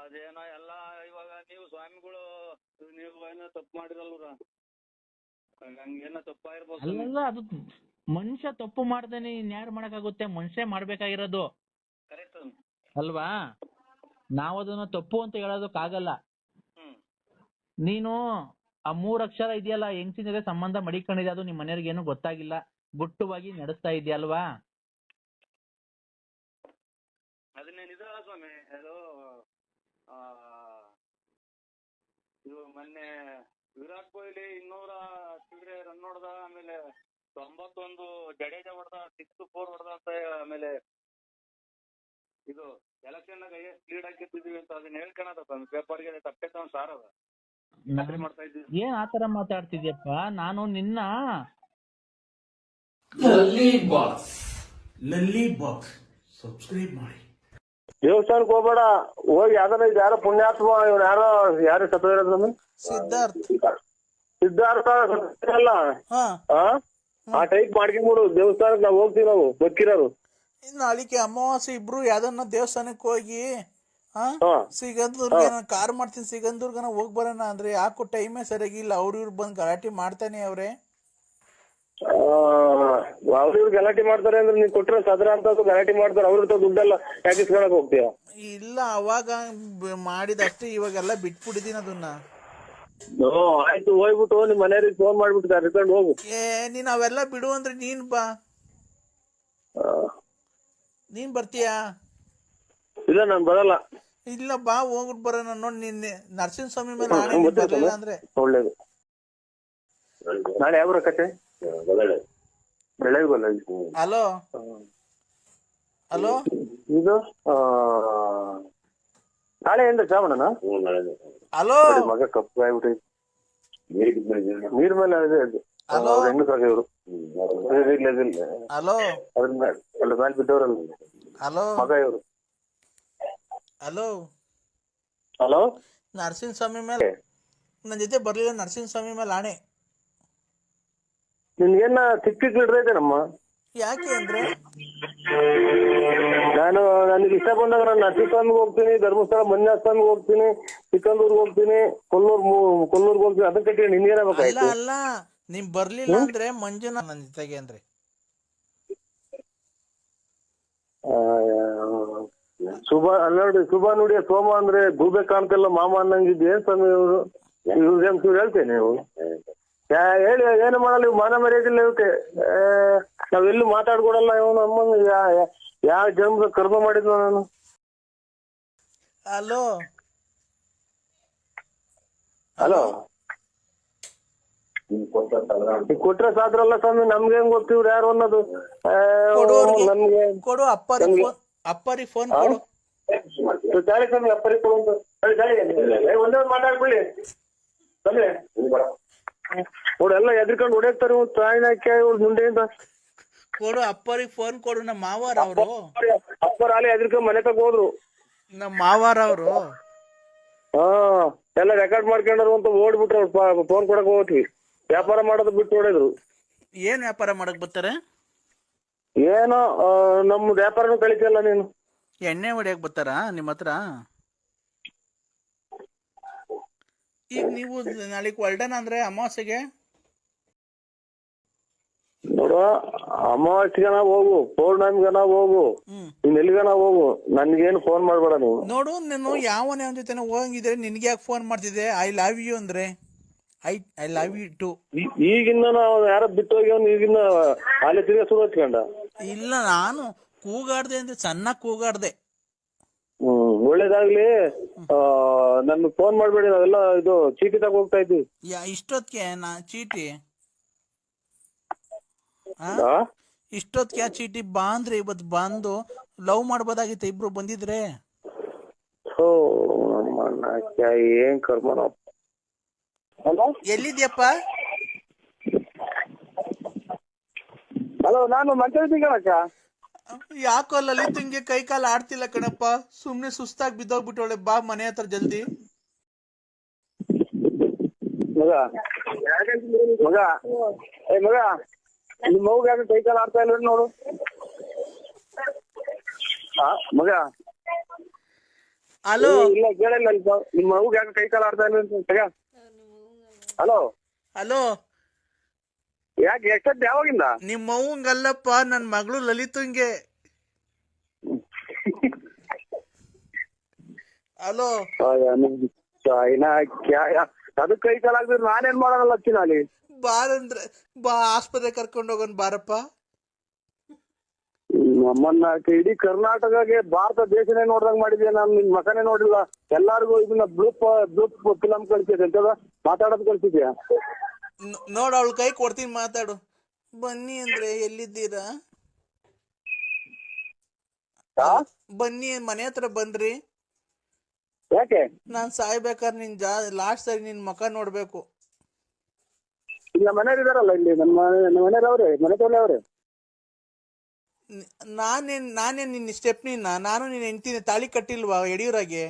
ಅದೇನೋ ಎಲ್ಲ ಇವಾಗ ನೀವು ಸ್ವಾಮಿಗಳು ನೀವು ಏನೋ ತಪ್ಪು ಮಾಡಿರಲ್ರ, ಹಂಗೇನೋ ತಪ್ಪಾಗಿರ್ಬೋದು ಸ್ವಾಮಿ. ಅಲ್ಲ, ಅದು ಮನುಷ್ಯ ತಪ್ಪು ಮಾಡ್ದೇನೆ ಇನ್ಯಾರು ಮಾಡಕ್ಕಾಗುತ್ತೆ? ಮನುಷ್ಯ ಮಾಡ್ಬೇಕಾಗಿರೋದು ಕರೆಕ್ಟ್ ಅಲ್ವಾ? ನಾವ್ ಅದನ್ನ ತಪ್ಪು ಅಂತ ಹೇಳೋದಕ್ಕಾಗಲ್ಲ. ಹ್ಮ್. ನೀನು ಆ 3 ಅಕ್ಷರ ಇದೆಯಲ್ಲ, ಹೆಂಗ್ಸಿನ ಜೊತೆ ಸಂಬಂಧ ಮಡಿಕೊಂಡಿದೆ, ಅದು ನಿಮ್ ಮನೆಯವ್ರಿಗೆ ಏನು ಗೊತ್ತಾಗಿಲ್ಲ, ಗುಟ್ಟುವಾಗಿ ನಡೆಸ್ತಾ ಇದೆಯಲ್ವಾ? ಅದನ್ನೇನಿದ್ರಲ್ಲ ಸ್ವಾಮಿ, ಅದು ಇದು ಮೊನ್ನೆ ವಿರಾಟ್ ಕೊಹ್ಲಿ 200 ಚಿಲ್ಲರೆ ರನ್ ಹೊಡೆದ, ಆಮೇಲೆ 91 ಜಡೇಜಾ ಹೊಡೆದ, 6-4 ಹೊಡೆದ ಅಂತ, ಆಮೇಲೆ ಇದು ಎಲೆಕ್ಷನ್ ನಾಗ ಲೀಡ್ ಹಾಕಿರ್ತಿದೀವಿ ಅಂತ ಅದನ್ನ ಹೇಳ್ಕೊಳದ ಸ್ವಾಮಿ. ಪೇಪರ್ಗೆ ತಪ್ಪೈತೆ ಸಾರ್ ಅದ ಮಾಡ್ತಾ ಇದ್ದೀವಿ. ಏನ್ ಆತರ ಮಾತಾಡ್ತಿದ್ಯಪ್ಪ? ನಾನು ನಿನ್ನ ಲಲ್ಲಿ ಬಾಕ್ಸ್ ಸಬ್ಸ್ಕ್ರೈಬ್ ಮಾಡಿ. ದೇವಸ್ಥಾನಕ್ಕೆ ಹೋಗ್ಬೇಡ, ಹೋಗಿ ಯಾರೋ ಪುಣ್ಯಾತ್ಮ ಇವ್ರು ಯಾರು ಸತ್ತೋಗಿರೋದು ನಮಗೆ ಸಿದ್ಧಾರ್ಥ ಅಲ್ಲ, ಆ ಟೈಪ್ ಮಾಡ್ಕೊಂಡ್ಬಿಡು. ದೇವಸ್ಥಾನಕ್ಕೆ ನಾವು ಹೋಗ್ತೀವಿ, ನಾವು ಬದುಕಿರೋರು. ನಾಳಿಕೆ ಅಮಾವಾಸ್ಯೆ ಇಬ್ರು ಯಾವ್ದನ್ನ ದೇವಸ್ಥಾನಕ್ಕೆ ಹೋಗಿ ಸಿಗಂದೂರ್ಗೆ ಕಾರ್ ಮಾಡ್ತೀನಿ, ಸಿಗಂದೂರ್ಗನ ಹೋಗ್ ಬರೋಣ ಅಂದ್ರೆ ಯಾಕೋ ಟೈಮೇ ಸರಿಯಾಗಿಲ್ಲ. ಇವ್ರು ಬಂದ್ ಗಲಾಟೆ ಮಾಡ್ತಾನೆ ಅವ್ರೆ. ಅವ್ರಿವ್ರು ಗಲಾಟೆ ಮಾಡ್ತಾರೆ ಅಂದ್ರೆ ನೀನ್ ಕೊಟ್ರೆ ಸದ್ರ ಅಂತ ಗಲಾಟೆ ಮಾಡ್ತಾರೆ. ಅವ್ರ ದುಡ್ಡೆಲ್ಲ ಯಾಕೆ ಇಸ್ಕೊಳಕ್ ಹೋಗ್ತೀಯ? ಇಲ್ಲ, ಅವಾಗ ಮಾಡಿದಷ್ಟೇ, ಇವಾಗೆಲ್ಲ ಬಿಟ್ಬಿಟ್ಟಿದೀನಿ ಅದನ್ನ. ಆಯ್ತು, ಹೋಗ್ಬಿಟ್ಟು ನಿಮ್ ಮನೆಯವ್ರಿಗೆ ಫೋನ್ ಮಾಡ್ಬಿಟ್ಟು ಕರ್ಕೊಂಡು ಹೋಗು. ನೀನ್ ಅವೆಲ್ಲ ಬಿಡು ಅಂದ್ರೆ ನೀನ್ ಬಾ. ನೀನ್ ಬರ್ತೀಯಾ? ಇಲ್ಲ, ನಾನ್ ಬರಲ್ಲ. ಇಲ್ಲ, ಬಾ, ಹೋಗ್ಬಿಟ್ಟು ಬರೋಣ. ನೋಡಿ, ನಿನ್ನೆ ನರಸಿಂಹಸ್ವಾಮಿ ಮೇಲೆ ಬರ್ಲಿಲ್ಲ ಅಂದ್ರೆ ಒಳ್ಳೇದು. ನಾಳೆ ಯಾವ ಕತೆ? ಬೆಳಗ್ಗೆ ಹಲೋ ಹಲೋ, ಇದು ನಾಳೆ ಏನ್ರ ಶ್ರಾವಣನ? ಹಲೋ, ಮಗ ಕಪ್ಪು ಆಗ್ಬಿಟ್ಟು ನೀರ್ ಮೇಲೆ ಹೆಣ್ಣು ಸಾಕಿದ್ರು. ಹಲೋ ಅದ್ರ ಮೇಲೆ ಬಿದ್ದವ್ರಲ್ಲ ಹಲೋ ಮಗ ಇವ್ರು. ಹಲೋ ಹಲೋ, ನರಸಿಂಹಸ್ವಾಮಿ ಮೇಲೆ ನನ್ನ ಜೊತೆ ಬರ್ಲಿಲ್ಲ. ನರಸಿಂಹಸ್ವಾಮಿ ಮೇಲೆ ಆಣೆ. ನಿನ್ಗೇನ ಚಿಕ್ಕ ಹಿಡ್ದೈತೇನಮ್ಮ? ಯಾಕೆ ಅಂದ್ರೆ ನನಗೆ ಇಷ್ಟ ಬಂದಾಗ ನಾನು ನರಸಿಂಹಸ್ವಾಮಿಗೆ ಹೋಗ್ತೀನಿ, ಧರ್ಮಸ್ಥಳ ಮಂಜುನಾಥಸ್ವಾಮಿಗೆ ಹೋಗ್ತೀನಿ, ಸಿಕ್ಕಂದೂರ್ಗೆ ಹೋಗ್ತೀನಿ, ಕೊಲ್ಲೂರ್ಗೆ ಹೋಗ್ತೀನಿ. ಅದಕ್ಕೆ ನಿನ್ಗೇನಾಗಬೇಕಾಯ್ತು? ಅಲ್ಲ, ನೀವ್ ಬರ್ಲಿಲ್ಲ ಅಂದ್ರೆ ಮಂಜುನಾಥ್ ನನ್ನ ಜೊತೆಗೆ ಅಂದ್ರೆ ಶುಭ ನೋಡಿ ಸೋಮ ಅಂದ್ರೆ ಗೂಬೆ ಕಾಣ್ತಿಲ್ಲ ಮಾಮ ಅನ್ನಂಗಿದ್. ಏನ್ ಸ್ವಾಮಿ ಇವ್ರು? ಇವ್ರು ಹೇಳ್ತೇನೆ ನೀವು ಹೇಳಿ ಏನು ಮಾಡಲ್ಲ. ಇವ್ ಮಾನ ಮರ್ಯಾದಿಲ್ಲ ಇವಕ್ಕೆ. ನಾವೆಲ್ಲೂ ಮಾತಾಡ್ಕೊಡಲ್ಲ. ಇವನು ಅಮ್ಮನ ಯಾವ ಜನ್ಮದ ಕರ್ಮ ಮಾಡಿದ್ವ ನಾನು? ಹಲೋ ಹಲೋ, ಕೊಟ್ರೆ ಸಾದ್ರಲ್ಲ ಸ್ವಾಮಿ, ನಮ್ಗೆ ಹೆಂಗ್ ಗೊತ್ತಿವ್ರು ಯಾರು ಅನ್ನೋದು? ನಮ್ಗೆ ಕೊಡು, ಅಪ್ಪರಿಗೆ ಫೋನ್ ಕೊಡು. ಗಾಳಿ ಸ್ವಾಮಿ, ಅಪ್ಪರಿ ಕೊಡು. ಒಂದೇ ಮಾತಾಡ್ಕೊಳ್ಳಿ ನೋಡಿ. ಎಲ್ಲ ಎದ್ರಿಕೊಂಡು ಹೊಡೆಯಕ್ತಾರೆ ತಾಯಿನ ಹಾಕಿ ಮುಂದೆಯಿಂದ. ಕೊಡು, ಅಪ್ಪರಿಗೆ ಫೋನ್ ಕೊಡು. ನಮ್ಮ ಮಾವಾರ ಅವರು, ಅಪ್ಪರ ಅಲ್ಲಿ ಎದ್ರಿಕೊಂಡು ಮನೆ ತಗ ಹೋದ್ರು. ನಮ್ಮ ಮಾವಾರ ಅವರು ಎಲ್ಲ ರೆಕಾರ್ಡ್ ಮಾಡ್ಕೊಂಡ್ರು ಅಂತ ಓಡ್ಬಿಟ್ರು. ಫೋನ್ ಕೊಡಕ್ ಹೋಗ್ತೀವಿ. ವ್ಯಾಪಾರ ಮಾಡೋದು ಬಿಟ್ಟು ಹೊಡೆದ್ರು. ಏನ್ ವ್ಯಾಪಾರ ಮಾಡಕ್ ಬರ್ತಾರೆ? ಏನೋ ನಮ್ಮ ವ್ಯಾಪಾರನೂ ಕಳಿತಿಯಲ್ಲ ನೀನು. ಎಣ್ಣೆ ಹೊಡಿಯಕ್ ಬರ್ತಾರ ನಿಮ್ಮ ಹತ್ರ? ಈಗ ನೀವು ನಾಳೆಗೆ ಹೊಲ್ಡನ ಅಂದ್ರೆ ಅಮಾವಾಸ್ಯೆಗೆ ನೋಡು, ಅಮಾವಾಸ್ಯೆಗನ ಹೋಗು, ಪೌರ್ಣಮಿಗನ ಹೋಗು, ನೀನ್ ಎಲ್ಲಿಗನ ಹೋಗು, ನನ್ಗೇನು ಫೋನ್ ಮಾಡ್ಬೇಡ ನೀವು. ನೋಡು, ನಾನು ಯಾವನೇ ಅವನ ಜೊತೆ ಹೋಗಂಗಿದ್ರೆ ನಿನ್ಗೆ ಯಾಕೆ ಫೋನ್ ಮಾಡ್ತಿದ್ದೆ? ಐ ಲವ್ ಯು ಅಂದ್ರೆ ಐ ಲವ್ ಯು ಟು. ಈಗಿನ್ನ ನಾವು ಯಾರ ಬಿಟ್ಟು ಹೋಗ್ಯವನ್, ಈಗಿನ್ನ ಅಲ್ಲಿ ತಿರ್ಗ ಶುರು ಹಚ್ಕೊಂಡ. ಇಲ್ಲ, ನಾನು ಕೂಗಾಡ್ದೆ ಅಂದ್ರೆ ಚೆನ್ನಾಗಿ ಕೂಗಾಡ್ದೆ. ಒಳ್ಳೇದಾಗ್ಲಿ. ನನ್ ಫೋನ್ ಮಾಡ್ಬೇಡಿ, ನಾವೆಲ್ಲ ಇದು ಚೀಟಿ ತಗ ಹೋಗ್ತಾ ಇದ್ವಿ. ಇಷ್ಟೊತ್ತಿಗೆ ಚೀಟಿ ಇಷ್ಟೊತ್ತಿಗೆ ಚೀಟಿ ಬಾ ಅಂದ್ರೆ ಇವತ್ತು ಬಂದು ಲವ್ ಮಾಡ್ಬೋದಾಗಿತ್ತು ಇಬ್ರು ಬಂದಿದ್ರೆ. ಏನ್ ಕರ್ಮ. ಎಲ್ಲಿದ್ಯಪ್ಪ? ಹಲೋ, ನಾನು ಮಂಚ ಕಣಕ್ಕ. ಯಾಕೋ ಲಲಿತಂಗೆ ಕೈ ಕಾಲು ಆಡ್ತಿಲ್ಲ ಕಣಪ್ಪ, ಸುಮ್ನೆ ಸುಸ್ತಾಗಿ ಬಿದ್ದೋಗ್ಬಿಟ್ಟವಳೆ. ಬಾ ಮನೆ ಹತ್ರ ಜಲ್ದಿ. ಮಗ ಮಗ ಮಗ, ನಿಮ್ ಮಗು ಯಾಕೆ ಕೈ ಕಾಲು ಆಡ್ತಾ ಇಲ್ಲ ನೋಡು. ಮಗ ಹಲೋ, ಇಲ್ಲ ಕೇಳಿಲ್ಲ, ನಿಮ್ ಮಗು ಯಾಕೆ ಕೈ ಕಾಲು ಆಡ್ತಾ ಇಲ್ಲ? ಹಲೋ ಹಲೋ, ಯಾಕೆ ಎಷ್ಟೊತ್ತು ಯಾವಾಗಿಂದ? ನಿಮ್ ಮೌಂಗಲ್ಲಪ್ಪ, ನನ್ ಮಗಳು ಲಲಿತಂಗೆ. ಹಲೋ, ಅದು ಕೈ ಕಾಲಾಗ್ದ್ರೆ ನಾನೇನ್ ಮಾಡೋಲ್ಲ ಅಲ್ಲಿ. ಬಾರಂದ್ರೆ ಬಾ, ಆಸ್ಪತ್ರೆ ಕರ್ಕೊಂಡು ಹೋಗೋಣ ಬಾರಪ್ಪ. ನಮ್ಮನ್ನ ಇಡೀ ಕರ್ನಾಟಕಗೆ, ಭಾರತ ದೇಶನೇ ನೋಡ್ದಂಗ್ ಮಾಡಿದ್ಯಾ. ನಾನು ನಿನ್ ಮಕನೇ ನೋಡಿಲ್ಲ. ಎಲ್ಲಾರ್ಗು ಇದನ್ನ ಬ್ಲೂಪ್ ಫಿಲಂ ಕಳ್ಸಿದ್ದೆ ಅಂತದ ಮಾತಾಡೋದ್ ಕಳ್ಸಿದ್ಯಾ? ನೋಡ, ಅವಳ ಕೈ ಕೊಡ್ತೀನಿ, ಮಾತಾಡು. ಬನ್ನಿ ಅಂದ್ರೆ ಎಲ್ಲಿದ್ದೀರಾ? ಬನ್ನಿ, ಮನೆ ಹತ್ರ ಬನ್ರಿ. ಯಾಕೆ? ನಾನ್ ಸಾಯ್ಬೇಕಾದ್ರೆ ನಿನ್ ಲಾಸ್ಟ್ ಸರಿ ನಿನ್ ಮುಖ ನೋಡ್ಬೇಕು. ಇಲ್ಲ, ಮನೆಯವ್ರು ಇದಾರಲ್ಲ ಇಲ್ಲಿ, ನಮ್ಮ ಮನೆಯವ್ರೆ, ಮನೆ ತೋಲೆ ಅವ್ರೆ. ನಾನೇನ್ ನಿನ್ನ ಸ್ಟೆಪ್ನಿನ? ನಾನು ನಿನ್ನ ಹೆಂಡ್ತೀನಿ. ತಾಳಿ ಕಟ್ಟಿಲ್ವಾ ಯಡಿಯೂರಾಗೆ?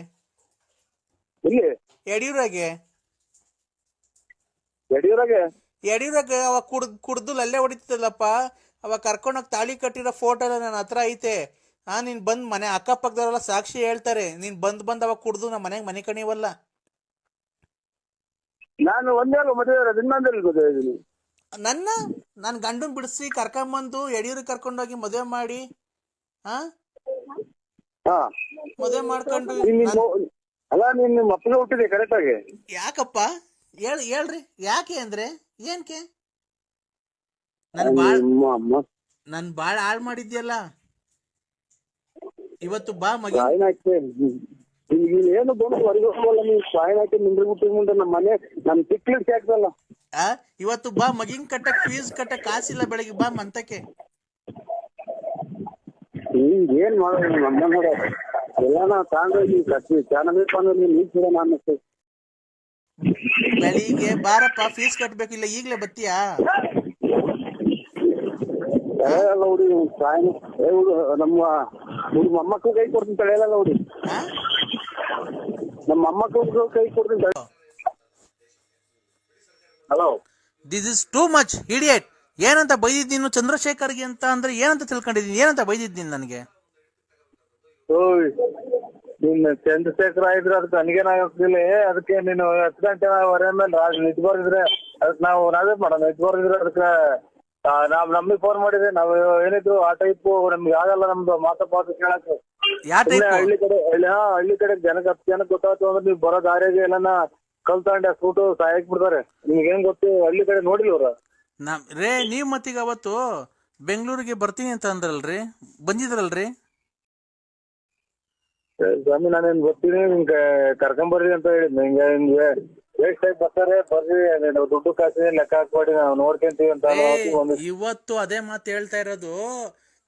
ಇಲ್ಲಿ ಯಡಿಯೂರಾಗೆ ಅವಾಗ ಕುಡ್ದು ಅಲ್ಲೇ ಹೊಡಿತಿದ್ದಲ್ಲಪ್ಪ. ಅವಾಗ ಕರ್ಕೊಂಡೋಗಿ ತಾಳಿ ಕಟ್ಟಿರೋ ಫೋಟೋ ಎಲ್ಲ ನನ್ನ ಹತ್ರ ಐತೆ. ನೀನ್ ಬಂದ್ ಮನೆ ಅಕ್ಕಪಕ್ಕದವರೆಲ್ಲ ಸಾಕ್ಷಿ ಹೇಳ್ತಾರೆ. ನೀನ್ ಬಂದ್ ಅವಾಗ ಕುಡ್ದು ನಮ್ಮ ಮನೆಗೆ ಮನೆ ಕಣಿವಲ್ಲ. ನಾನು ಒಂದೇ ಮದುವೆ, ಇನ್ನೊಂದು ನನ್ ಗಂಡನ್ ಬಿಡಿಸಿ ಕರ್ಕೊಂಬಂದು ಯಡಿಯೂರಿಗೆ ಕರ್ಕೊಂಡೋಗಿ ಮದುವೆ ಮಾಡಿ, ಮದುವೆ ಮಾಡ್ಕೊಂಡು. ಅಲ್ಲ, ನಿಮ್ಮ ಅಪ್ಪನ ಹುಟ್ಟಿದೆ ಕರೆಕ್ಟ್ ಆಗಿ. ಯಾಕಪ್ಪ ಹೇಳ್ರಿ, ಯಾಕೆ ಅಂದ್ರೆ ಏನ್ಕೆ? ನನ್ ಬಾಳ ಹಾಳ್ ಮಾಡಿದ್ಯಲ್ಲ. ಇವತ್ತು ಬಾ ಮಗ. ಏನು ಬಂದು ಹೊರಗೋಲ್ಲ, ನೀವು ಸಾಯನ್ ಹಾಕಿ ನಿಂದ್ರಬಿಟ್ಟು ಮುಂದೆ ನಮ್ಮ ಮನೆ ನಮ್ ತಿಕ್ಲಿಕ್ಕೆ ಆಗ್ತಲ್ಲ. ಇವತ್ತು ಬಾ, ಮಗಿನ್ ಕಟ್ಟಕ್ ಫೀಸ್ ಕಟ್ಟಕ್ ಕಾಸಿಲ್ಲ. ಬೆಳಗ್ಗೆ ಬಾ ಮಂತಕ್ಕೆ. ಏನ್ ಮಾಡೋದು ನಮ್ಮ ನೋಡ, ಎಲ್ಲ ನಾವು ತಗೊಂಡೋಗಿ ಚೆನ್ನಾಗಬೇಕು ಅಂದ್ರೆ ನೀಡ್ತೀರ. ನಾನು ಬೆಳಿಗ್ಗೆ ಬಾರಪ್ಪ, ಫೀಸ್ ಕಟ್ಬೇಕಿಲ್ಲ, ಈಗ್ಲೇ ಬತ್ತೀಯಾ? ಹುಡಿ ಸಾಯನ್ ನಮ್ಮ ಮೊಮ್ಮಕ್ಕಳು ಕೈ ಕೊಡ್ತೀನಿ ತಳೆಯಲ್ಲ ಹುಡಿ, ನಮ್ಮ ಮೊಮ್ಮಕ್ಕಳು ಕೈ ಕೊಡ್ತೀನಿ. Hello, this is too much idiot. ಏನಂತ ಬೈದಿದ್ದೀನಿ ಚಂದ್ರಶೇಖರ್ಗೆ ಅಂತ ಅಂದ್ರೆ ಏನಂತ ತಿಳ್ಕೊಂಡಿದ್ದೀನಿ? ಏನಂತ ಬೈದಿದ್ದೀನಿ ನನಗೆ? ನೀನ್ ಚಂದ್ರಶೇಖರ ಇದ್ರೆ ಅದಕ್ಕೆ ನನಗೇನಾಗಿಲ್ಲ. ಅದಕ್ಕೆ ನೀನು 10 ಗಂಟೆವರೆ ಮೇಲೆ ನಿಜ ಬರ್ದಿದ್ರೆ ಅದಕ್ಕೆ ನಾವೇ ಮಾಡೋಣ. ನಿಜ ಬರ್ದಿದ್ರೆ ಅದಕ್ಕೆ ನಮ್ಗೆ ಫೋನ್ ಮಾಡಿದ್ರೆ ನಾವು ಏನಿದ್ರು ಆ ಟೈಪ್ ನಮ್ಗೆ ಆಗಲ್ಲ. ನಮ್ದು ಮಾತು ಕೇಳಕ್ಕೆ ಹಳ್ಳಿ ಕಡೆ ಜನಕ್ಕೆ ಗೊತ್ತಾಯ್ತು ಅಂದ್ರೆ ನೀವು ಬರೋ ದಾರಿಗೆ ಎಲ್ಲ ಕಲ್ತಾಂಡೆ ಅಸ್ಬಿಟ್ಟು ಸಾಯಕ್ ಬಿಡ್ತಾರೆ. ನಿಮ್ಗೆ ಏನ್ ಗೊತ್ತು, ಹಳ್ಳಿ ಕಡೆ ನೋಡಿಲ್ಲ ಅವ್ರ. ನೀವ್ ಮತ್ತೀಗ ಅವತ್ತು ಬೆಂಗಳೂರಿಗೆ ಬರ್ತೀನಿ ಅಂತ ಅಂದ್ರಲ್ರಿ, ಬಂದಿದ್ರಲ್ರಿ? ಸ್ವಾಮಿ, ನಾನೇನ್ ಬರ್ತೀನಿ, ನಿಮ್ಗೆ ಕರ್ಕೊಂಬರ್ರಿ ಅಂತ ಹೇಳಿದ್. ನಿಮ್ಗೆ ವೇಸ್ಟ್ ಆಗಿ ಬರ್ತಾರೆ, ಬರ್ರಿ, ದುಡ್ಡು ಕಾಸು ಲೆಕ್ಕ ಹಾಕ್ಬೇಡಿ, ನಾವು ನೋಡ್ಕೊಂತೀವಿ ಅಂತ. ಇವತ್ತು ಅದೇ ಮಾತು ಹೇಳ್ತಾ ಇರೋದು.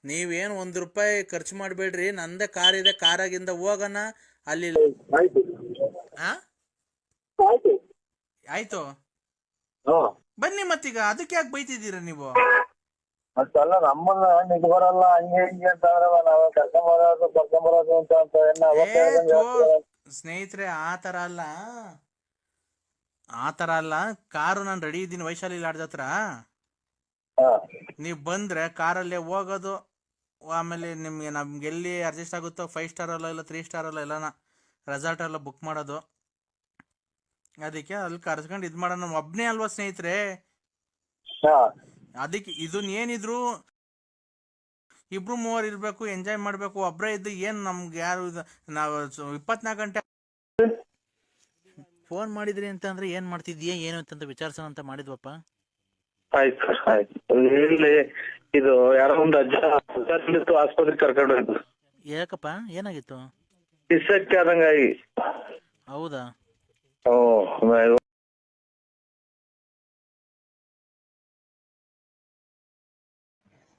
ನೀವೇನ್ ₹1 ಖರ್ಚು ಮಾಡ್ಬೇಡ್ರಿ, ನಂದೇ ಕಾರ್ ಇದೆ, ಕಾರಾಗಿಂದ ಹೋಗೋಣ ಅಲ್ಲಿ. ಆಯ್ತು, ಬನ್ನಿ. ಮತ್ತೀಗ ಅದಕ್ಕೆ ಯಾಕೆ ಬೈತಿದ್ದೀರ ನೀವು? ಅಷ್ಟಲ್ಲ, ನಮ್ಮನ್ನ ನಿಜ ಬರಲ್ಲ ಹಂಗೆ ಹಿಂಗೆ ಅಂತ ನಾವು ಕರ್ಕೊಂಬರೋದು ಅಂತ. ಸ್ನೇಹಿತರೆ, ಆತರ ಅಲ್ಲ. ಕಾರು ನಾನು ರೆಡಿ ಇದ್ದೀನಿ ವೈಶಾಲಿ ಲಾಡ್ಜ್ ಹತ್ರ. ನೀವ್ ಬಂದ್ರೆ ಕಾರಲ್ಲೇ ಹೋಗೋದು. ಆಮೇಲೆ ನಮ್ಗೆ ಎಲ್ಲಿ ಅಡ್ಜಸ್ಟ್ ಆಗುತ್ತೋ 5 ಸ್ಟಾರ್ ಅಲ್ಲ, ಇಲ್ಲ 3 ಸ್ಟಾರ್ ಅಲ್ಲ, ಎಲ್ಲಾನ ರೆಸಾರ್ಟ್ ಎಲ್ಲ ಬುಕ್ ಮಾಡೋದು. ಅದಕ್ಕೆ ಅಲ್ಲಿ ಕರ್ಸ್ಕೊಂಡು ಇದ್ ಮಾಡೋಣ, ಒಬ್ನೇ ಅಲ್ವಾ ಸ್ನೇಹಿತರೆ. ಹಾ ಅದಕ್ಕೆ ಇದನ್ ಏನಿದ್ರು ಇಬ್ರು ಮೂವರು ಇರ್ಬೇಕು, ಎಂಜಾಯ್ ಮಾಡ್ಬೇಕು. ಒಬ್ರೇ ಇದ್ದು ಏನ್ ನಮ್ಗೆ ಯಾರು ನಾವು 24 ಗಂಟೆ ಫೋನ್ ಮಾಡಿದ್ರಿ ಅಂತ ಅಂದ್ರೆ ಏನ್ ಮಾಡ್ತಿದ್ಯಾ ಏನು ಅಂತ ವಿಚಾರಿಸೋಣ ಅಂತ ಮಾಡಿದ್ವಪ್ಪ. ಆಯ್ತು ಸರ್ ಆಯ್ತು. ಇಲ್ಲಿ ಇದು ಯಾರೋ ಒಂದು ಅಜ್ಜ ಆಸ್ಪತ್ರೆಗೆ ಕರ್ಕೊಂಡು ಹೋಯ್ತು. ಯಾಕಪ್ಪ ಏನಾಗಿತ್ತು? ಡಿಸ್ಸೆಕ್ಟ್ ಆದಂಗಾಗಿ. ಹೌದಾ?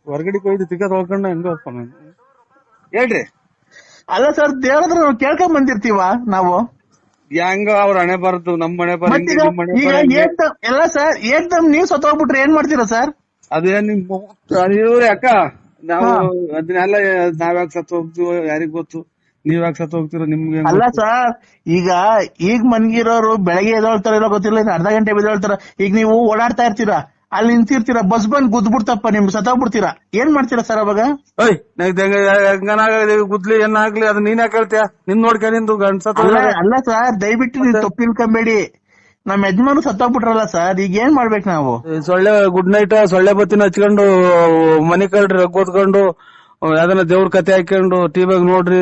ಹೊರಗಡೆ ಹೋಯ್ದು ತಿಕ್ಕ ತೊಳ್ಕೊಂಡ ಹೆಂಗ ಹೇಳ್ರಿ. ಅಲ್ಲ ಸರ್, ಹೇಳಿದ್ರೆ ನಾವು ಕೇಳ್ಕೊಂಡ್ ಬಂದಿರ್ತೀವ ನಾವು. ಹೆಂಗ ಅವ್ರ ಹಣೆ ಬರದು ನಮ್ ಮನೆ ಬರ ಎಲ್ಲ ಸರ್ ಏಕ್ದಮ್ ನೀವ್ ಸತ್ತೋಗ್ಬಿಟ್ರೆ ಏನ್ ಮಾಡ್ತೀರಾ ಸರ್? ಅದೇನ್ ಇವ್ರಿ ಅಕ್ಕ, ನಾವು ಅದನ್ನೆಲ್ಲ ನಾವ್ಯಾಕ ಸತ್ತು ಹೋಗ್ತೀವೋ ಯಾರಿಗ್ ಗೊತ್ತು, ನೀವ್ಯಾಕ ಸತ್ತು ಹೋಗ್ತಿರೋ ನಿಮ್ಗೆ. ಅಲ್ಲ ಸರ್, ಈಗ ಮನ್ಗಿರೋರು ಬೆಳಗ್ಗೆ ಎದ್ದೇಳ್ತಾರ ಇಲ್ಲ ಗೊತ್ತಿಲ್ಲ, ಅರ್ಧ ಗಂಟೆ ಎದ್ದೇಳ್ತಾರ. ಈಗ ನೀವು ಓಡಾಡ್ತಾ ಇರ್ತೀರಾ, ಅಲ್ಲಿ ನಿಂತಿರ್ತೀರಾ, ಬಸ್ ಬಂದ್ ಗುದ್ಬಿಡ್ತಪ್ಪ, ನಿಮ್ ಸತ್ತೋಗ್ಬಿಡ್ತೀರಾ, ಏನ್ ಮಾಡ್ತೀರಾ ಸರ್ ಅವಾಗ? ಗುದ್ಲಿ ಏನಾಗ್ಲಿ ಅದು ನೀನ್ ಯಾಕೆ ಹೇಳ್ತೀಯ? ನಿನ್ ನೋಡ್ಕ ನಿಂದು ಗಂಡ್ಸ. ಅಲ್ಲ ಸರ್, ದಯವಿಟ್ಟು ನೀವು ತಪ್ಪಿಲ್ಕೊಂಬೇಡಿ. ನಮ್ ಯಜಮಾನು ಸತ್ತೋಗ್ಬಿಟ್ರಲ್ಲ ಸರ್, ಈಗ ಏನ್ ಮಾಡ್ಬೇಕು ನಾವು? ಸೊಳ್ಳೆ ಗುಡ್ ನೈಟ್ ಸೊಳ್ಳೆ ಬತ್ತಿನ ಹಚ್ಕೊಂಡು ಮನೆ ಕಳ್ರಿ ರಗ್ ಓದ್ಕೊಂಡು ಯಾವ್ದನ್ನ ದೇವ್ರ ಕತೆ ಹಾಕೊಂಡು ಟಿವಿಯಾಗ ನೋಡ್ರಿ,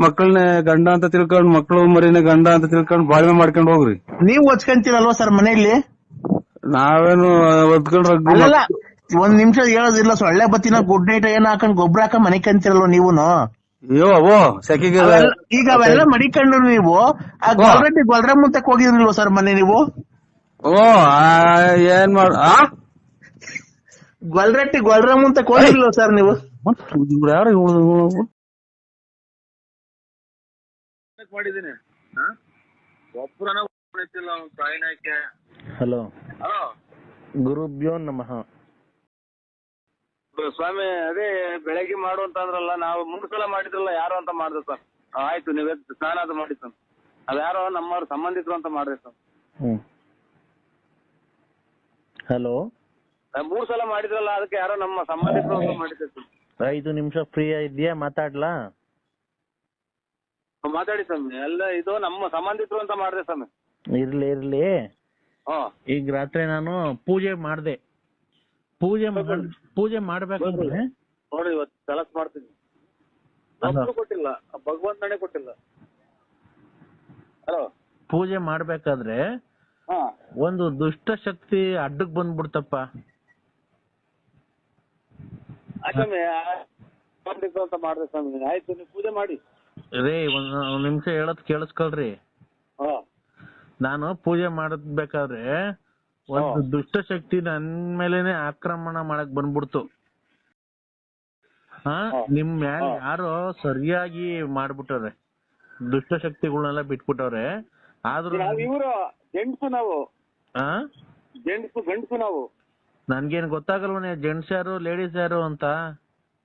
ಮಕ್ಕಳನ್ನ ಗಂಡ ಅಂತ ತಿಳ್ಕೊಂಡ್, ಮಕ್ಳು ಮರಿನ ಗಂಡ ಅಂತ ತಿಳ್ಕೊಂಡ್ ಬಾಳ್ವೆ ಮಾಡ್ಕೊಂಡ್ ಹೋಗ್ರಿ. ನೀವು ಹೊಚ್ಕೊಂತೀರಲ್ವಾ ಸರ್ ಮನೆಯಲ್ಲಿ? ನಾವೇನು ಒದ್ಕೊಂಡ್ ಅಲ್ಲ, ಒಂದ್ ನಿಮಿಷ ಹೇಳೋದಿಲ್ಲ. ಸೊಳ್ಳೆ ಬತ್ತಿನ ಗುಡ್ ನೈಟ್ ಏನ್ ಹಾಕೊಂಡ್ ಗೊಬ್ಬರ ಹಾಕೊಂಡ್ ಮನೆ ಕಂತಿರಲ್ವ ನೀವುನು? ಅಯ್ಯೋ ಸೆಕೆಗೆ ಈಗ ಅವೆಲ್ಲ ಮಡಿಕೊಂಡು ನೀವು ಗೊಲ್ರ ಮುಂತಕ್ ಹೋಗಿರ್ಲಿಲ್ವ ಸರ್ ಮನೆ ನೀವು? ಏನ್ ಗೊಲ್ರ ಮುಂತಕ್ ಹೋಗಿರ್ಲಿಲ್ವ ಸರ್ ನೀವು? ಯಾರು ಮಾಡಿದೀನಿ ಒಬ್ಬರನ್ನ ತಾಯಿನಾಕೆ. ಹಲೋ ಗುರುಭ್ಯೋ ನಮಃ. ಸ್ವಾಮಿ, ಅದೇ ಬೆಳಗ್ಗೆ ಮಾಡು ಅಂತ ಅಂದ್ರಲ್ಲ, ನಾವು 3 ಸಲ ಮಾಡಿದ್ರಲ್ಲ, ಯಾರು ಅಂತ ಮಾಡ್ದೆ ಸರ್. ಆಯ್ತು, ನೀವೇ ಸ್ನಾನ ಅದು ಮಾಡಿ ಸರ್. ಅದ್ಯಾರೋ ನಮ್ಮವ್ರ ಸಂಬಂಧಿಕರು ಅಂತ ಮಾಡ್ರಿ ಸರ್. ಹಲೋ 3 ಸಲ ಮಾಡಿದ್ರಲ್ಲ, ಅದಕ್ಕೆ ಯಾರೋ ನಮ್ಮ ಸಂಬಂಧಿಕರು ಅಂತ ಮಾಡಿದ್ದೆ ಸರ್. 5 ನಿಮಿಷ ಫ್ರೀ ಇದೆಯಾ, ಮಾತಾಡ್ಲಾ? ಮಾತಾಡಿ ಸ್ವಾಮಿ. ಎಲ್ಲ ಇದು ನಮ್ಮ ಸಂಬಂಧಿಕರು ಅಂತ ಮಾಡ್ದೆ ಸ್ವಾಮಿ. ಇರ್ಲಿ. ಈಗ ರಾತ್ರಿ ನಾನು ಪೂಜೆ ಮಾಡ್ದೆ. ಪೂಜೆ ಮಾಡ್ಬೇಕಂದ್ರೆ ನೋಡಿ, ಇವತ್ತು ಕೆಲಸ ಮಾಡ್ತೀನಿ. ಕೊಟ್ಟಿಲ್ಲ, ಭಗವಂತನೇ ಕೊಟ್ಟಿಲ್ಲ. ಹಲೋ, ಪೂಜೆ ಮಾಡ್ಬೇಕಾದ್ರೆ ಒಂದು ದುಷ್ಟ ಶಕ್ತಿ ಅಡ್ಡಕ್ ಬಂದ್ಬಿಡ್ತಪ್ಪ. ಸ್ವಾಮಿ ಅಂತ ಮಾಡ್ದೆ ಸ್ವಾಮಿ. ಆಯ್ತು, ನೀವು ಪೂಜೆ ಮಾಡಿ ರೇ. ಒಂದ್ ನಿಮಿಷ ಹೇಳೋದ್ ಕೇಳಿಸ್ಕೊಳ್ರಿ. ನಾನು ಪೂಜೆ ಮಾಡಬೇಕಾದ್ರೆ ಒಂದು ದುಷ್ಟ ಶಕ್ತಿ ನನ್ ಮೇಲೆನೆ ಆಕ್ರಮಣ ಮಾಡಕ್ ಬಂದ್ಬಿಡ್ತು. ನಿಮ್ ಮ್ಯಾಲ ಯಾರೋ ಸರಿಯಾಗಿ ಮಾಡ್ಬಿಟ್ಟವ್ರೆ, ದುಷ್ಟ ಶಕ್ತಿಗಳನ್ನೆಲ್ಲ ಬಿಟ್ಬಿಟ್ಟವ್ರೆ. ಆದ್ರೂ ಇವರು ಜೆಂಟ್ಸು, ನಾವು ಗಂಡಸು ನಾವು. ನನ್ಗೇನ್ ಗೊತ್ತಾಗಲ್ವನೇ ಜೆಂಟ್ಸ್ ಯಾರು ಲೇಡೀಸ್ ಯಾರು ಅಂತ?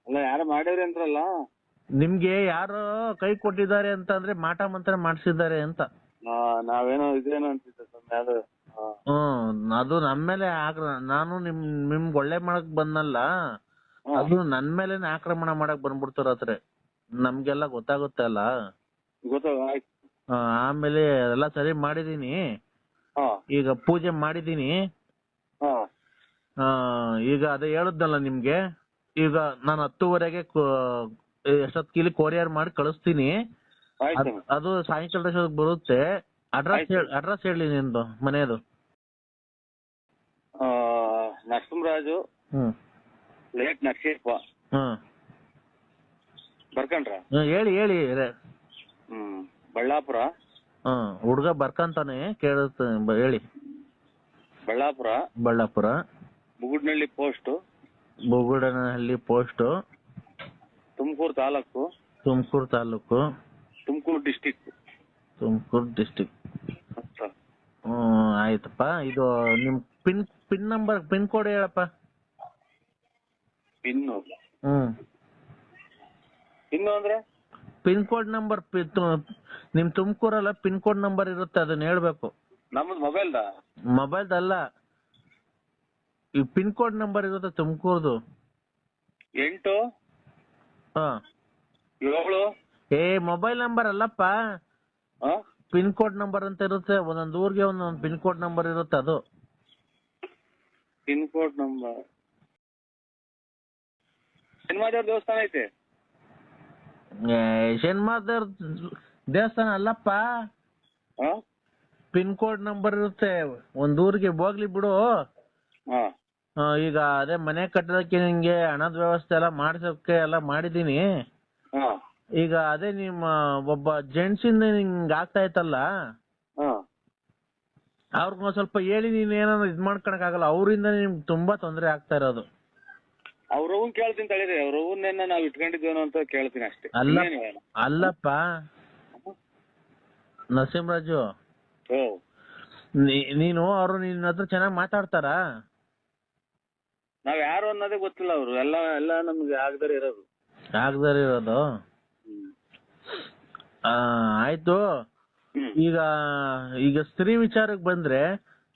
ಅಲ್ಲ, ಯಾರು ಮಾಡಿವ್ರಿ ಅಂದ್ರಲ್ಲ. ನಿಮ್ಗೆ ಯಾರೋ ಕೈ ಕೊಟ್ಟಿದ್ದಾರೆ ಅಂತ ಅಂದ್ರೆ ಮಾಟ ಮಂತ್ರ ಮಾಡ್ಸಿದ್ದಾರೆ ಅಂತ. ನಾವೇನೋ ಇದೇನೋ ಅಂತಿದ್ದೆ ಸ್ವಾಮಿ. ಅದು ಅದು ನನ್ ಮೇಲೆ ನಾನು ನಿಮ್ಗೆ ಒಳ್ಳೆ ಮಾಡಕ್ ಬಂದಲ್ಲ, ಅದು ನನ್ ಮೇಲೆ ಆಕ್ರಮಣ ಮಾಡಕ್ ಬಂದ್ಬಿಡ್ತಾರ. ನಮ್ಗೆಲ್ಲ ಗೊತ್ತಾಗುತ್ತೆ ಅಲ್ಲ. ಆಮೇಲೆ ಎಲ್ಲ ಸರಿ ಮಾಡಿದೀನಿ. ಈಗ ಪೂಜೆ ಮಾಡಿದೀನಿ. ಈಗ ಅದೇ ಹೇಳದ್ನಲ್ಲ ನಿಮ್ಗೆ. ಈಗ ನಾನು 10:30ಗೆ ಎಷ್ಟೊತ್ತಿಗೆ ಕೊರಿಯರ್ ಮಾಡಿ ಕಳಿಸ್ತೀನಿ. ಅದು ಸಾಯಂಕಾಲ ಬರುತ್ತೆ. ಅಡ್ರೆಸ್ ಹೇಳಿ ನಿಂದು ಮನೆಯದು. ನರಸಿಂಹರಾಜು ಲೇಟ್ ನಕ್ಷೇಪ. ಬರ್ಕಂಡ್ರ? ಹೇಳಿ. ಬಳ್ಳಾಪುರ. ಹುಡ್ಗ ಬರ್ಕಂತಾನೆ ಕೇಳುತ್ತೆ, ಹೇಳಿ. Ballapura Bugudanahalli post, Tumakuru taluk, Tumakuru district. ಆಯ್ತಪ್ಪ. ಇದು ನಿಮ್ ಪಿನ್ ನಂಬರ್, ಪಿನ್ ಕೋಡ್ ಹೇಳಪ್ಪ. ಇನ್ನು ಅಂದ್ರೆ ಪಿನ್ ಕೋಡ್ ನಂಬರ್, ನಿಮ್ ತುಮಕೂರಲ್ಲ ಪಿನ್ ಕೋಡ್ ನಂಬರ್ ಇರುತ್ತೆ, ಅದನ್ನ ಹೇಳ್ಬೇಕು. ನಮ್ದು ಮೊಬೈಲ್ದಲ್ಲ, ಈ ಪಿನ್ ಕೋಡ್ ನಂಬರ್ ಇರುತ್ತೆ ತುಮಕೂರ್ದು. 8 7. ಮೊಬೈಲ್ ನಂಬರ್ ಅಲ್ಲಪ್ಪ, ಪಿನ್ ಕೋಡ್ ನಂಬರ್ ಅಂತ ಇರುತ್ತೆ, ಒಂದೊಂದು ಊರಿಗೆ ಒಂದೊಂದು ಪಿನ್ ಕೋಡ್ ನಂಬರ್ ಇರುತ್ತೆ. ಅದು ಪಿನ್ ಕೋಡ್ ನಂಬರ್. ಶನಿವಾರ ದೇವಸ್ಥಾನ ಐತೆ. ಶನಿವಾರ ದೇವಸ್ಥಾನ ಅಲ್ಲಪ್ಪ, ಪಿನ್ ಕೋಡ್ ನಂಬರ್ ಇರುತ್ತೆ. ಒಂದ್ ಊರಿಗೆ ಹೋಗ್ಲಿ ಬಿಡು. ಈಗ ಅದೇ ಮನೆ ಕಟ್ಟೋದಕ್ಕೆ ನಿಂಗೆ ಹಣದ ವ್ಯವಸ್ಥೆ ಎಲ್ಲ ಮಾಡ್ಸೋಕೆ ಎಲ್ಲ ಮಾಡಿದೀನಿ. ಈಗ ಅದೇ ನಿಮ್ಮ ಒಬ್ಬ ಜೆಂಟ್ಸ್ ಇಂದ ನಿಂಗೆ ಆಗ್ತಾ ಇತ್ತಲ್ಲ, ಅವ್ರಿಗೊಂದ್ ಸ್ವಲ್ಪ ಹೇಳಿ ನೀನ್ ಏನಾದ್ರು ಇದ್ ಮಾಡ್ಕೊಳಕ್ ಆಗಲ್ಲ, ಅವರಿಂದ ನಿಮ್ಗೆ ತುಂಬಾ ತೊಂದರೆ ಆಗ್ತಾ ಇರೋದು. ಅವ್ರವ್ನ್ ಕೇಳ್ತೀನಿ ತಡೀರಿ, ಅವ್ರವ್ನ ನಾವ್ ಇಟ್ಕೊಂಡಿದ್ದೇನೋ ಅಂತ ಕೇಳ್ತೀನಿ ಅಷ್ಟೇ. ಅಲ್ಲಪ್ಪ ನರಸಿಂಹರಾಜು, ನೀನು ಅವರು ನಿನ್ನ ಹತ್ರ ಚೆನ್ನಾಗಿ ಮಾತಾಡ್ತಾರ? ನಾವ್ ಯಾರು ಅನ್ನೋದೇ ಗೊತ್ತಿಲ್ಲ. ಅವ್ರು ಎಲ್ಲ ನಮ್ಗೆ ಆಗದಾರೆ ಇರೋದು. ಆಯ್ತು. ಈಗ ಸ್ತ್ರೀ ವಿಚಾರಕ್ಕೆ ಬಂದ್ರೆ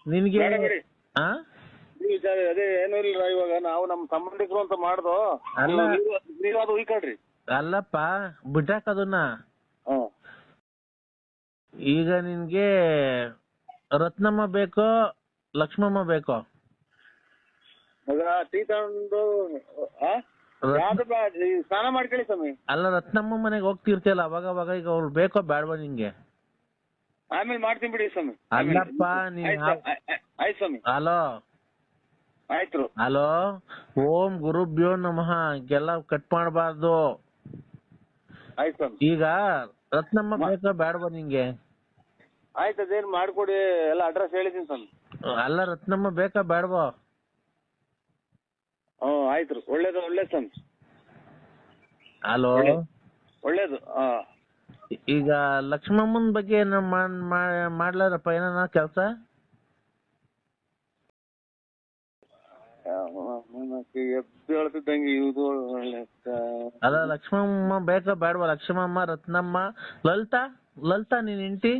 ನಿನ್ಗೆ ವಿಚಾರ ಅದೇ ಏನು ಇಲ್ಲ. ಇವಾಗ ನಾವು ನಮ್ ಸಂಬಂಧಿಕರು ಅಂತ ಮಾಡ್ದೋ, ನೀವ್ ಅದು ಉಯ್ಕೊಳ್ರಿ. ಅಲ್ಲಪ್ಪ ಬಿಟ್ಟಾಕ ಅದನ್ನ. ಈಗ ನಿನ್ಗೆ ರತ್ನಮ್ಮ ಬೇಕೋ ಲಕ್ಷ್ಮಮ್ಮ ಬೇಕೋ? ಟೀ ತಗೊಂಡು ಸ್ನಾನ ಮಾಡ್ಕೊಳ್ಳಿ ಸ್ವಾಮಿ. ಅಲ್ಲ, ರತ್ನಮ್ಮ ಮನೆಗೆ ಹೋಗ್ತಿರ್ತಿಯಲ್ಲ ಅವಾಗ ಅವಾಗ, ಈಗ ಅವ್ರು ಬೇಕೋ ಬೇಡವಾ ನಿಂಗೆ? ಆಮೇಲೆ ಮಾಡ್ತೀನಿ ಬಿಡಿ ಸ್ವಾಮಿ. ಅಲ್ಲಪ್ಪ ಆಯ್ತು ಸ್ವಾಮಿ. ಹಲೋ ಆಯ್ತು. ಹಲೋ, ಓಂ ಗುರುಭ್ಯೋ ನಮಃ ಎಲ್ಲ ಕಟ್ ಮಾಡಬಾರ್ದು. ಆಯ್ತು ಸ್ವಾಮಿ. ಈಗ ರತ್ನಮ್ಮ ಬೇಕೋ ಬೇಡವಾ ನಿಂಗೆ? ಆಯ್ತು, ಅದೇನ್ ಮಾಡ್ಕೊಡಿ, ಎಲ್ಲ ಅಡ್ರೆಸ್ ಹೇಳಿದೀನಿ ಸ್ವಾಮಿ. ಅಲ್ಲ, ರತ್ನಮ್ಮ ಬೇಕಾ ಬೇಡವಾ? ಆಯ್ತು, ಒಳ್ಳೇದು ಸ್ವಾಮಿ. ಹಲೋ, ಒಳ್ಳೇದು. ಈಗ ಲಕ್ಷ್ಮಮ್ಮನ ಬಗ್ಗೆ ಮಾಡ್ಲಾರಪ್ಪ ಏನ ಕೆಲ್ಸ? ಹೇಳ್ತಿದ್ದಂಗೆ ಇದು ಅಲ್ಲ, ಲಕ್ಷ್ಮಮ್ಮ ಬೇಕಾ ಬೇಡವಾ? ಲಕ್ಷ್ಮಮ್ಮ, ರತ್ನಮ್ಮ, ಲಲಿತಾ ನೀನ್ ಹೆಂಡತಿ?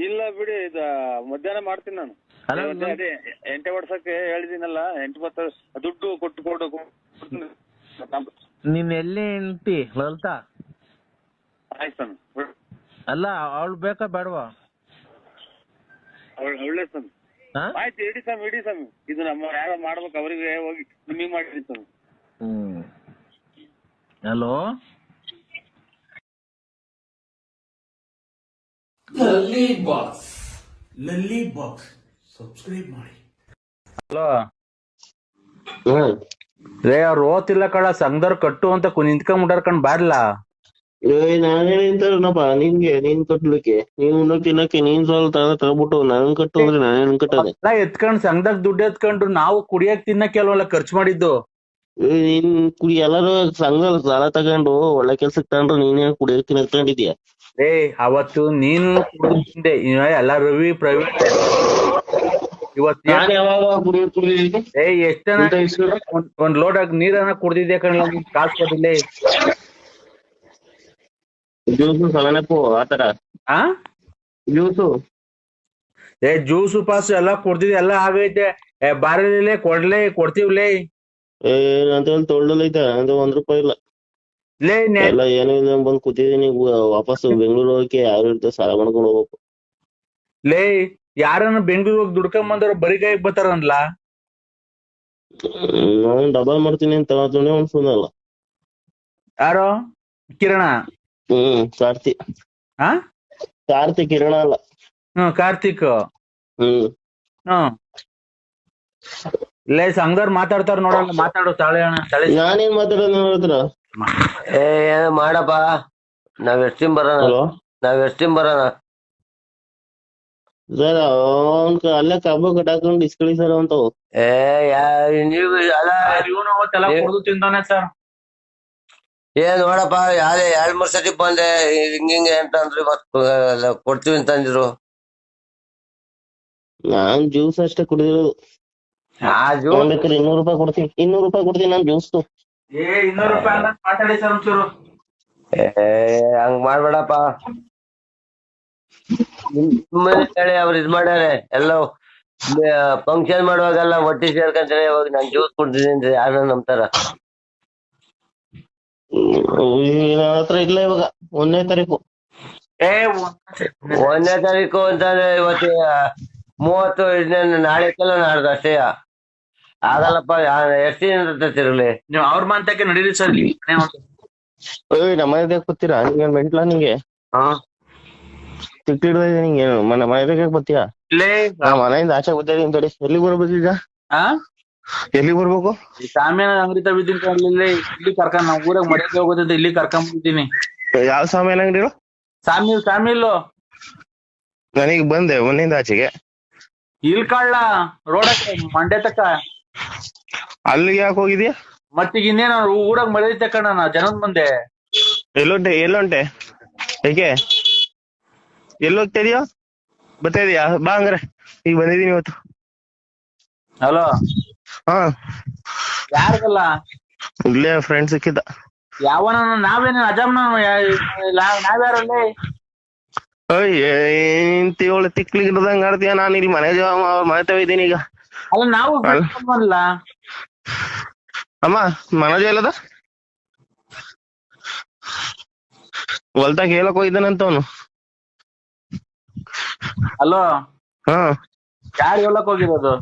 ಇಲ್ಲ ಬಿಡಿ, ಮಧ್ಯಾಹ್ನ ಮಾಡ್ತೀನಿ ನಾನು. ಅದೇ ಎಂಟೆ ಹೊಡ್ಸಕ್ಕೆ ಹೇಳಿದೀನಲ್ಲ, 8 ದುಡ್ಡು ಕೊಟ್ಟು ನೀನ್ ಎಲ್ಲಿ ಹೆಂಡತಿ ಲಲಿತಾ? ಆಯ್ತು ಸ್ವಾಮಿ. ಅಲ್ಲ, ಅವಳು ಬೇಕಾ ಬೇಡವಾ? ಒಳ್ಳೆ ಸ್ವಾಮಿ. ಆಯ್ತು, ಇಡಿ ಸ್ವಾಮಿ. ಇದು ನಮ್ಮ ಯಾರೋ ಮಾಡ್ಬೇಕು, ಅವ್ರಿಗೆ ಹೋಗಿ ನಿಮಗೆ ಮಾಡಿರಿ ಸ್ವಾಮಿ. ಹಲೋ, ಲಲ್ಲಿ ಬಾಕ್ಸ್ ಸಬ್ಸ್ಕ್ರೈಬ್ ಮಾಡಿ. ಹಲೋ ರೇ, ಅವ್ರು ಓದ್ತಿಲ್ಲ ಕಳ, ಸಂಘದವ್ರು ಕಟ್ಟು ಅಂತ ನಿಂತ್ಕೊಂಡ್ಬಿಟ್ಟಾರ ಕಣ್, ಬಾರ್ಲಾ? ನಾನೇ ನಿಂತಾರನಪ್ಪ ನಿನ್ಗೆ, ನೀನ್ ಕಟ್ಲಿಕ್ಕೆ, ನೀನ್ ತಿನ್ನಕ್ಕೆ ನೀನ್ ಸ್ವಲ್ಪ ತಗೊಬಿಟ್ಟು ನನ್ ಕಟ್ಟು ಅಂದ್ರೆ ನಾನೇನ್ ಕಟ್ಟದೆ? ಎತ್ಕೊಂಡ್ ಸಂಘದಾಗ ದುಡ್ಡು ಎತ್ಕೊಂಡು ನಾವು ಕುಡಿಯಕ್ ತಿನ್ನಕ್ಕೆ ಅಲ್ವಲ್ಲ ಖರ್ಚು ಮಾಡಿದ್ದು. ನೀನ್ ಕುಡಿ ಎಲ್ಲಾರು ಸಂಘದಲ್ಲಿ ಸಾಲ ತಗೊಂಡು ಒಳ್ಳೆ ಕೆಲ್ಸಕ್ ತಗೊಂಡ್ರು ನೀನೇನ್ ಕುಡಿಯಕ್ ತಿನ್ನಕೊಂಡಿದ್ಯಾ? ಅವತ್ತು ನೀನು ಕುಡಿದೆ ಎಲ್ಲ ರವಿ ಪ್ರೈವೇಟ್. ಇವತ್ತು ಎಷ್ಟ್ ಜನ ಒಂದ್ ಲೋಡ್ ನೀರನ್ನ ಕುಡ್ದಿದ್ದೆ ಕಣ, ಕಾಸು ಕೊಟ್ಟಿಲ್ಲ. ಜ್ಯೂಸು ಸಲನಪ್ಪು ಆತರ ಜ್ಯೂಸು ಪಾಸು ಎಲ್ಲ ಕುಡ್ದಿದ್ದೆ, ಎಲ್ಲ ಆಗೈತೆ. ಬಾರಲೇ ಕೊಡ್ತೀವ್ಲೇ ಅಂತ ಹೇಳಿ ತೊಳ್ಳಲೈತ ಅಂತ ₹1 ಇಲ್ಲ. ಎಲ್ಲ ಏನೋ ಬಂದ್ ಕೂತಿದೀನಿ, ವಾಪಸ್ ಬೆಂಗಳೂರು ಹೋಗಕ್ಕೆ ಯಾರು ಇರ್ತ ಸಾಲ ಮಾಡ್ಕೊಂಡು ಹೋಗ್ಬೇಕು. ಯಾರನ್ನ ಬೆಂಗಳೂರು ಹೋಗಿ ದುಡ್ಕೊಂಡ್ ಬಂದವ್ರು ಬರಿಗಾಯಿಗೆ ಬರ್ತಾರನ್ಲ? ನಾನು ಡಬಲ್ ಮಾಡ್ತೀನಿ ಅಂತ ಅನ್ಸೋದಲ್ಲ. ಯಾರೋ ಕಿರಣ? ಕಾರ್ತಿಕ್ ಕಿರಣ ಅಲ್ಲ. ಕಾರ್ತಿಕ್. ಇಲ್ಲೇ ಸಂಘದವ್ರು ಮಾತಾಡ್ತಾರ ನೋಡಲ್ಲ, ಮಾತಾಡೋ ತಾಳೆ ಅಣ್ಣ. ನಾನೇನ್ ಮಾತಾಡೋದು ನೋಡಿದ್ರ? ಏನ್ ಮಾಡಪ್ಪ, ನಾವ್ ಎಷ್ಟಿಂ ಬರೋಣ ಸರ್ ಅಲ್ಲೇ ಕಬ್ಬು ಕಟ್ಟಾಕೊಂಡು ಇಸ್ಕಳಿ ಸರ್ ಅಂತವು. ನೀವು ತಿಂದಾನೆ ಸರ್. ಏನ್ ನೋಡಪ್ಪ, 2-3 ಸತಿ ಬಂದೆ ಹಿಂಗಿಂಗೆ ಅಂತಂದ್ರಿ, ಮತ್ ಕೊಡ್ತೀವಿ ಅಂತಂದಿರು. ನಾನ್ ಜ್ಯೂಸ್ ಅಷ್ಟೇ ಕುಡಿದಿರೋದು. ಬೇಕಾದ್ರೆ ₹200 ಕೊಡ್ತೀನಿ, ₹200 ಕೊಡ್ತೀನಿ ನಾನ್ ಜ್ಯೂಸ್. ಹಂಗ್ ಮಾಡ್ಬೇಡಪ್ಪ, ಸುಮ್ಮನೆ ಹೇಳಿ ಅವ್ರು ಇದ್ ಮಾಡ್ಯಾರೆ. ಎಲ್ಲ ಫಂಕ್ಷನ್ ಮಾಡುವಾಗೆಲ್ಲ ಒಟ್ಟಿ ಸೇರ್ಕಂತಾರೆ, ಇವಾಗ ನಾನ್ ಜ್ಯೂಸ್ ಕುಡ್ತಿದ್ದೀನಿ ಯಾರು ನಂಬ್ತಾರ? ನನ್ನ ಹತ್ರ ಇಲ್ಲ ಇವಾಗ 1ನೇ ತಾರೀಕು. ಏ 1ನೇ ತಾರೀಕು ಅಂತಂದ್ರೆ ಇವತ್ತು 30 ಇನ್ನೇನು ನಾಳೆಕ್ಕೆಲ್ಲ ನಾಡ್ದು ಅಷ್ಟೇ ಆಗಲ್ಲಪ್ಪ. ಎಷ್ಟು ದಿನ ತಿರ್ಗಲಿ ನೀವು ಅವ್ರ ಮಾತಕ್ಕೆ ನಡೀರಿ ಸರ್. ನಮ್ಮ ಮನೆದಾಗ ಕೂತೀರಾ? ನಿಂಗೆ ಮೆಂಟ್ಲಾ ನಿಂಗೆ? ತಿಕ್ಕಿಡ್ದ ನಿಂಗೆ ಮನೆದಾಗ ಬರ್ತೀಯಾ? ಇಲ್ಲೇ ಮನೆಯಿಂದ ಆಚೆ ಗೊತ್ತಿದ್ದೀನಿ ತಡಿ. ಎಲ್ಲಿಗೆ ಬರ್ಬೇಕು ಈಗ? ಎಲ್ಲಿಗೆ ಬರ್ಬೇಕು? ಸಾಮ್ಯಾನ ಅಂಗಡಿ ತಬಿದ್ದೀನಿ. ಇಲ್ಲಿ ಕರ್ಕೊಂಡ್ ನಾವ್ ಊರಾಗ ಮರ್ಯಾದೆ ಹೋಗೋದಿದ್ದ ಇಲ್ಲಿ ಕರ್ಕೊಂಡ್ಬಿಟ್ಟಿದ್ದೀನಿ. ಯಾವ ಸಾಮಾನ್ ಅಂಗಡಿಗಳು? ಸಾಮಿಲ್ ನನಗೆ ಬಂದೆ ಮನೆಯಿಂದ ಆಚೆಗೆ. ಇಲ್ ಕಾಳ ರೋಡಕ್ಕೆ ಮಂಡ್ಯ ತಕ್ಕ. ಅಲ್ಲಿಗೆ ಯಾಕೆ ಹೋಗಿದ್ಯಾ? ಮತ್ತೀಗ ಇನ್ನೇನ ಊರಾಗ ಮರ್ಯಾದೆ ತಕ್ಕಣ ಜನದ ಮುಂದೆ. ಎಲ್ಲೊಂಟೆ ಏಕೆ ಎಲ್ಲಿ ಹೋಗ್ತಾ ಇದೀಯೋ? ಬರ್ತಾ ಇದೀಯಾ? ಬಾ ಹಂಗಾರೆ, ಈಗ ಬಂದಿದೀನಿ ಇವತ್ತು. ಹಲೋ, ಹಾ ಯಾರಿಗಲ್ಲ? ಇಲ್ಲೇ ಫ್ರೆಂಡ್ ಸಿಕ್ಕಿದ್ದ. ಯಾವನ? ನಾವೇನ ಅಜಮ್ನ ನಾವ್ಯಾರಲ್ಲಿ? ಏಳು ತಿಕ್ಲಿಗೆ ಇರದಂಗ ಆಡ್ತೀಯ. ನಾನು ಇಲ್ಲಿ ಮನೆ ಇದ್ದೀನಿ ಈಗ. ಅಲ್ಲ ನಾವು ಬಂದಿಲ್ಲ. ಅಮ್ಮ ಮನೋಜ ಎಲ್ಲದ? ಹೊಲ್ತಾಗ ಹೇಳಕ್ ಹೋಗಿದ್ದಾನಂತ ಅವನು. ಹಲೋ, ಹಾ ಯಾರು ಹೇಳಕ್ ಹೋಗಿರೋದು?